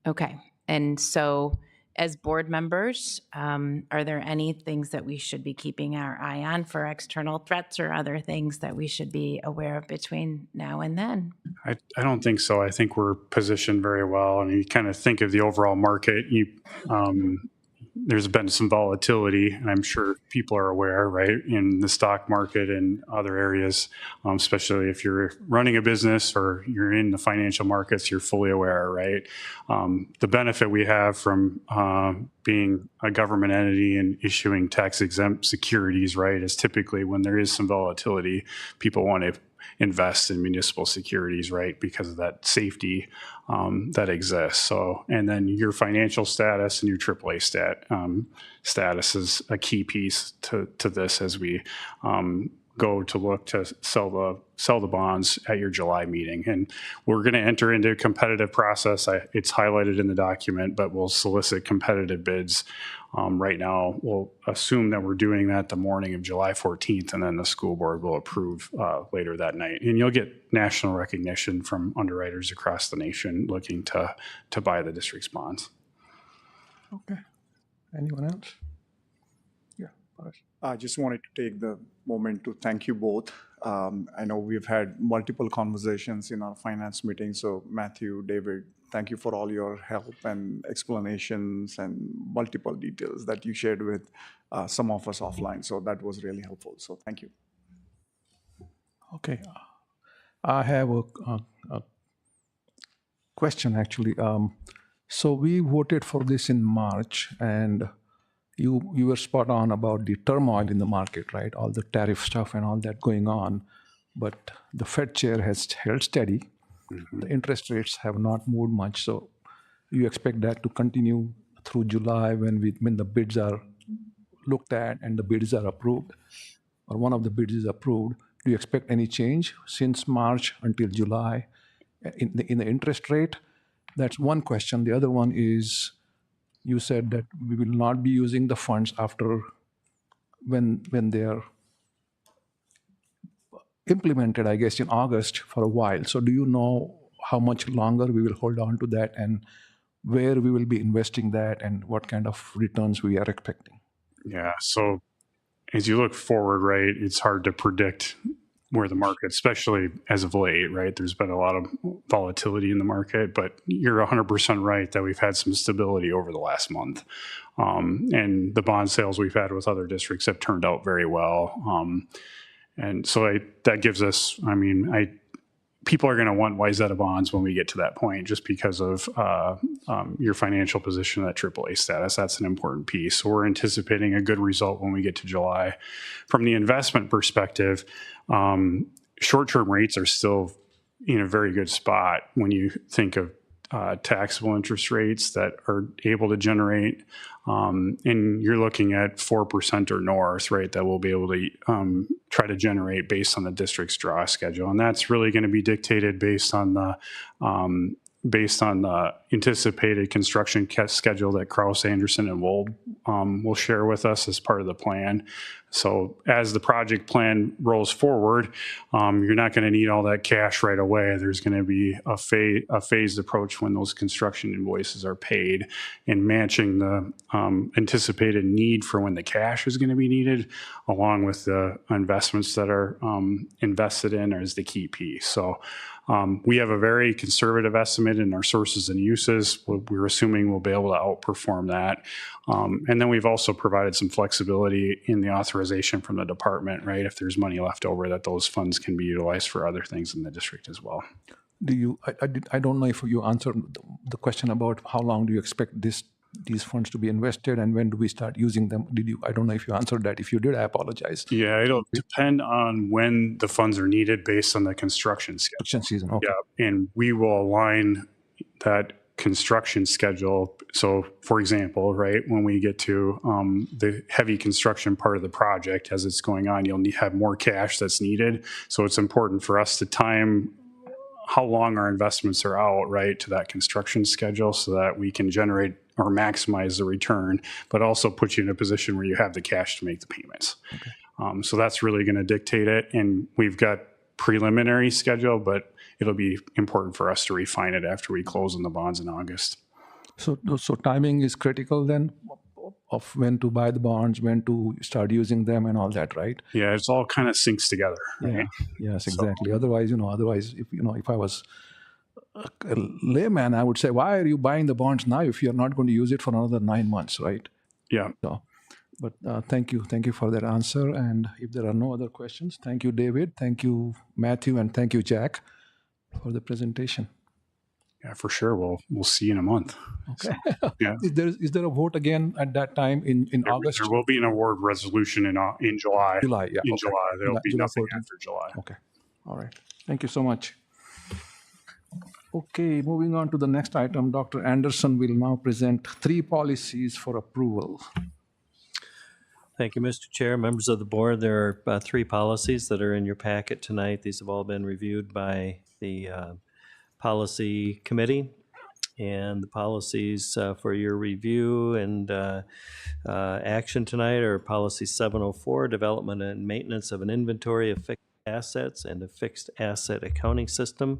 Speaker 3: okay. And so as board members, are there any things that we should be keeping our eye on for external threats or other things that we should be aware of between now and then?
Speaker 19: I don't think so. I think we're positioned very well. I mean, you kind of think of the overall market. There's been some volatility, and I'm sure people are aware, right, in the stock market and other areas, especially if you're running a business or you're in the financial markets, you're fully aware, right? The benefit we have from being a government entity and issuing tax-exempt securities, right, is typically when there is some volatility, people want to invest in municipal securities, right, because of that safety that exists. So, and then your financial status and your AAA status is a key piece to this as we go to look to sell the bonds at your July meeting. And we're going to enter into a competitive process. It's highlighted in the document, but we'll solicit competitive bids. Right now, we'll assume that we're doing that the morning of July 14th, and then the school board will approve later that night. And you'll get national recognition from underwriters across the nation looking to buy the district's bonds.
Speaker 4: Okay. Anyone else? Yeah, Paresh.
Speaker 5: I just wanted to take the moment to thank you both. I know we've had multiple conversations in our finance meeting, so Matthew, David, thank you for all your help and explanations and multiple details that you shared with some of us offline. So that was really helpful. So thank you.
Speaker 4: Okay. I have a question, actually. So we voted for this in March, and you were spot on about the turmoil in the market, right? All the tariff stuff and all that going on. But the Fed chair has held steady. Mm-hmm. The interest rates have not moved much. So you expect that to continue through July when the bids are looked at and the bids are approved, or one of the bids is approved. Do you expect any change since March until July in the interest rate? That's one question. The other one is, you said that we will not be using the funds after when they are implemented, I guess, in August for a while. So do you know how much longer we will hold on to that and where we will be investing that and what kind of returns we are expecting?
Speaker 19: Yeah, so as you look forward, right, it's hard to predict where the market, especially as of late, right? There's been a lot of volatility in the market, but you're 100% right that we've had some stability over the last month. And the bond sales we've had with other districts have turned out very well. And so that gives us, people are going to want Wayzata bonds when we get to that point, just because of your financial position at AAA status. That's an important piece. So we're anticipating a good result when we get to July. From the investment perspective, short-term rates are still in a very good spot when you think of taxable interest rates that are able to generate, and you're looking at 4% or north, right, that we'll be able to try to generate based on the district's draw schedule. And that's really going to be dictated based on the anticipated construction schedule that Krause, Anderson, and Wold will share with us as part of the plan. So as the project plan rolls forward, you're not going to need all that cash right away. There's going to be a phased approach when those construction invoices are paid, and matching the anticipated need for when the cash is going to be needed, along with the investments that are invested in, is the key piece. So we have a very conservative estimate in our sources and uses. We're assuming we'll be able to outperform that. And then we've also provided some flexibility in the authorization from the department, right? If there's money left over, that those funds can be utilized for other things in the district as well.
Speaker 4: I don't know if you answered the question about how long do you expect these funds to be invested and when do we start using them? I don't know if you answered that. If you did, I apologize.
Speaker 19: Yeah, it'll depend on when the funds are needed based on the construction schedule.
Speaker 4: Construction season, okay.
Speaker 19: Yeah, and we will align that construction schedule. So for example, right, when we get to the heavy construction part of the project, as it's going on, you'll have more cash that's needed. So it's important for us to time how long our investments are out, right, to that construction schedule, so that we can generate or maximize the return, but also put you in a position where you have the cash to make the payments. Okay. So that's really going to dictate it. And we've got preliminary schedule, but it'll be important for us to refine it after we close on the bonds in August.
Speaker 4: So timing is critical then, of when to buy the bonds, when to start using them and all that, right?
Speaker 19: Yeah, it's all kind of syncs together. Right?
Speaker 4: Yeah. Yes, exactly. So, otherwise, if I was a layman, I would say, why are you buying the bonds now if you're not going to use it for another 9 months, right?
Speaker 19: Yeah.
Speaker 4: So, but thank you for that answer. And if there are no other questions, thank you, David. Thank you, Matthew, and thank you, Jack, for the presentation.
Speaker 19: Yeah, for sure. We'll see you in a month.
Speaker 4: Okay.
Speaker 19: So, yeah.
Speaker 4: Is there a vote again at that time in August?
Speaker 19: There will be an award resolution in July.
Speaker 4: July, yeah.
Speaker 19: In
Speaker 4: okay.
Speaker 19: July. There'll be
Speaker 4: July
Speaker 19: nothing
Speaker 4: 14th.
Speaker 19: after July.
Speaker 4: Okay. All right. Thank you so much. Okay, moving on to the next item, Dr. Anderson will now present 3 policies for approval.
Speaker 7: Thank you, Mr. Chair. Members of the board, there are 3 policies that are in your packet tonight. These have all been reviewed by the policy committee, and the policies for your review and action tonight are policy 704, development and maintenance of an inventory of fixed assets and a fixed asset accounting system,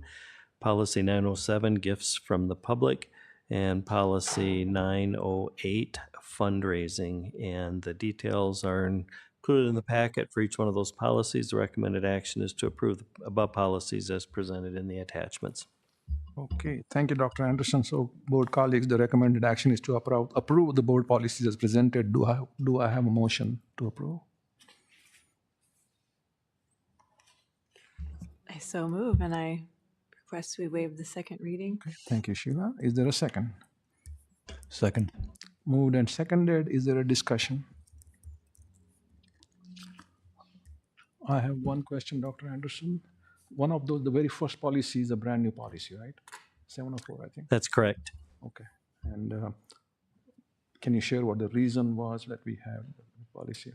Speaker 7: policy 907, gifts from the public, and policy 908, fundraising. And the details are included in the packet for each one of those policies. The recommended action is to approve the above policies as presented in the attachments.
Speaker 4: Okay, thank you, Dr. Anderson. So, board colleagues, the recommended action is to approve the board policies as presented. Do I have a motion to approve?
Speaker 12: I so move, and I request we waive the second reading.
Speaker 4: Okay, thank you, Sheila. Is there a second?
Speaker 1: Second.
Speaker 4: Moved and seconded. Is there a discussion? I have one question, Dr. Anderson. One of those, the very first policy is a brand new policy, right? 704, I think.
Speaker 7: That's correct.
Speaker 4: Okay. And can you share what the reason was that we have the policy?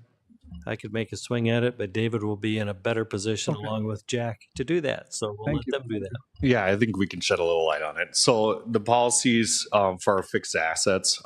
Speaker 7: I could make a swing at it, but David will be in a better position along with Jack to do that. So we'll let them do that.
Speaker 11: Yeah, I think we can shed a little light on it. So the policies for our fixed assets,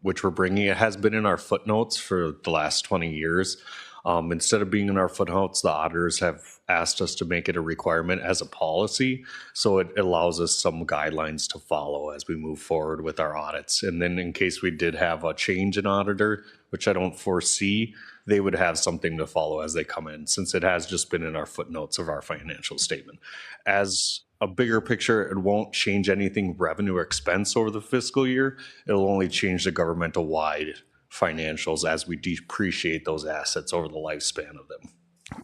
Speaker 11: which we're bringing, it has been in our footnotes for the last 20 years. Instead of being in our footnotes, the auditors have asked us to make it a requirement as a policy. So it allows us some guidelines to follow as we move forward with our audits. And then in case we did have a change in auditor, which I don't foresee, they would have something to follow as they come in, since it has just been in our footnotes of our financial statement. As a bigger picture, it won't change anything revenue or expense over the fiscal year. It'll only change the governmental-wide financials as we depreciate those assets over the lifespan of them.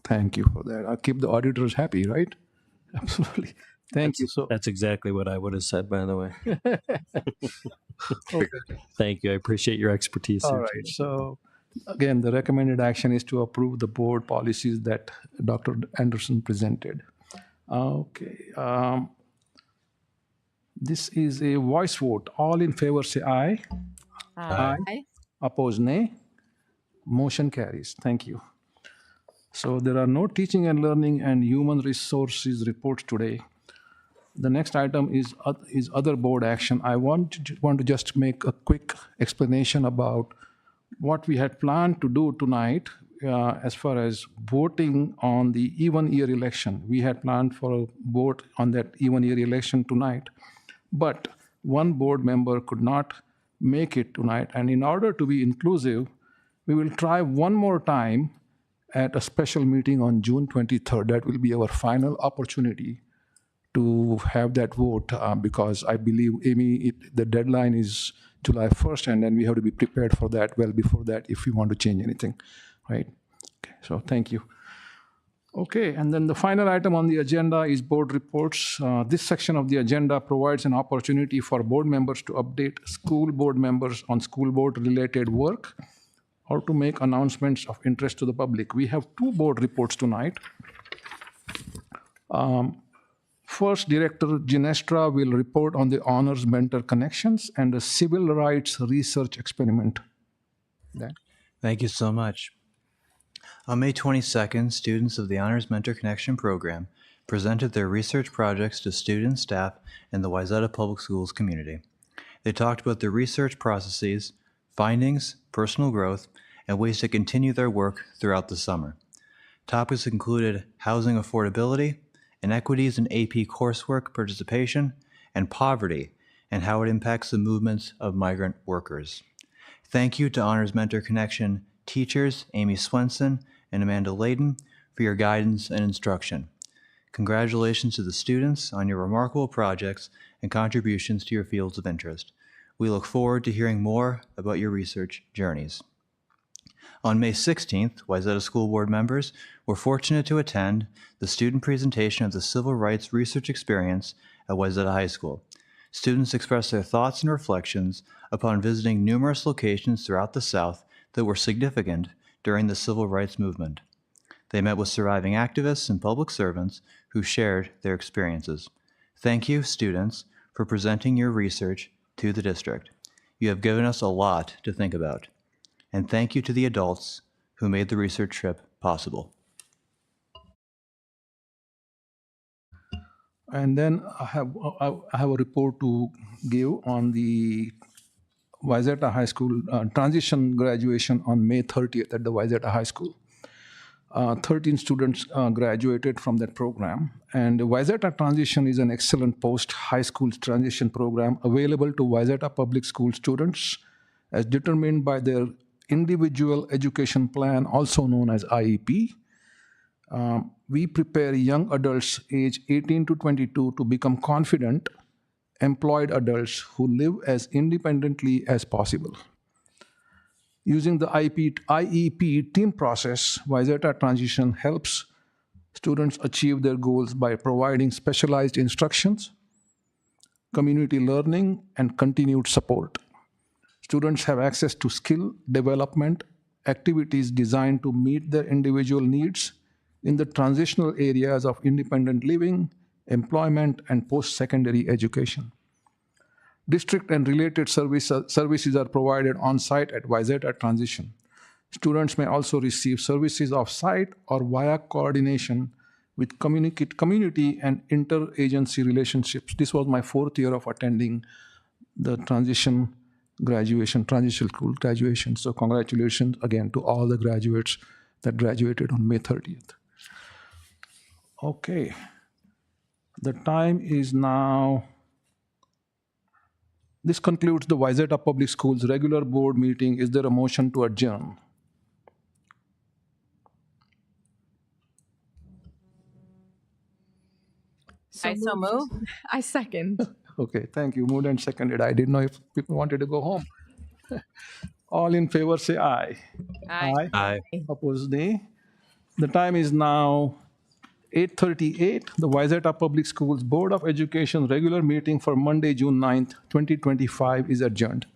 Speaker 4: Thank you for that. I'll keep the auditors happy, right? Absolutely. Thank you. So
Speaker 7: that's exactly what I would have said, by the way. Okay. Thank you. I appreciate your expertise.
Speaker 4: All
Speaker 7: here
Speaker 4: right.
Speaker 7: today.
Speaker 4: So again, the recommended action is to approve the board policies that Dr. Anderson presented. Okay. This is a voice vote. All in favor say aye.
Speaker 6: Aye.
Speaker 4: Opposed, nay. Motion carries. Thank you. So there are no teaching and learning and human resources reports today. The next item is other board action. I want to just make a quick explanation about what we had planned to do tonight as far as voting on the even year election. We had planned for a vote on that even year election tonight, but one board member could not make it tonight. And in order to be inclusive, we will try one more time at a special meeting on June 23rd. That will be our final opportunity to have that vote because I believe, Amy, the deadline is July 1st, and then we have to be prepared for that well before that if we want to change anything, right? Okay, so thank you. Okay, and then the final item on the agenda is board reports. This section of the agenda provides an opportunity for board members to update school board members on school board related work or to make announcements of interest to the public. We have two board reports tonight. First, Director Ginestra will report on the Honors Mentor Connections and the Civil Rights Research Experiment. Dan?
Speaker 1: Thank you so much. On May 22nd, students of the Honors Mentor Connection program presented their research projects to students, staff, and the Wayzata Public Schools community. They talked about their research processes, findings, personal growth, and ways to continue their work throughout the summer. Topics included housing affordability, inequities in AP coursework participation, and poverty, and how it impacts the movements of migrant workers. Thank you to Honors Mentor Connection teachers Amy Swenson and Amanda Layden for your guidance and instruction. Congratulations to the students on your remarkable projects and contributions to your fields of interest. We look forward to hearing more about your research journeys. On May 16th, Wayzata School Board members were fortunate to attend the student presentation of the Civil Rights Research Experience at Wayzata High School. Students expressed their thoughts and reflections upon visiting numerous locations throughout the South that were significant during the Civil Rights Movement. They met with surviving activists and public servants who shared their experiences. Thank you, students, for presenting your research to the district. You have given us a lot to think about. And thank you to the adults who made the research trip possible.
Speaker 4: And then I have a report to give on the Wayzata High School transition graduation on May 30th at the Wayzata High School. 13 students graduated from that program. And the Wayzata Transition is an excellent post-high school transition program available to Wayzata Public School students as determined by their individual education plan, also known as IEP. We prepare young adults age 18 to 22 to become confident, employed adults who live as independently as possible. Using the IEP team process, Wayzata Transition helps students achieve their goals by providing specialized instructions, community learning, and continued support. Students have access to skill development activities designed to meet their individual needs in the transitional areas of independent living, employment, and post-secondary education. District and related services are provided on-site at Wayzata Transition. Students may also receive services off-site or via coordination with community and interagency relationships. This was my 4th year of attending the transition school graduation. So congratulations again to all the graduates that graduated on May 30th. Okay, the time is now, this concludes the Wayzata Public Schools regular board meeting. Is there a motion to adjourn?
Speaker 3: I so move.
Speaker 6: I second.
Speaker 4: Okay, thank you. Moved and seconded. I didn't know if people wanted to go home. All in favor say aye.
Speaker 3: Aye.
Speaker 1: Aye.
Speaker 4: Opposed, nay. The time is now 8:38. The Wayzata Public Schools Board of Education regular meeting for Monday, June 9th, 2025 is adjourned.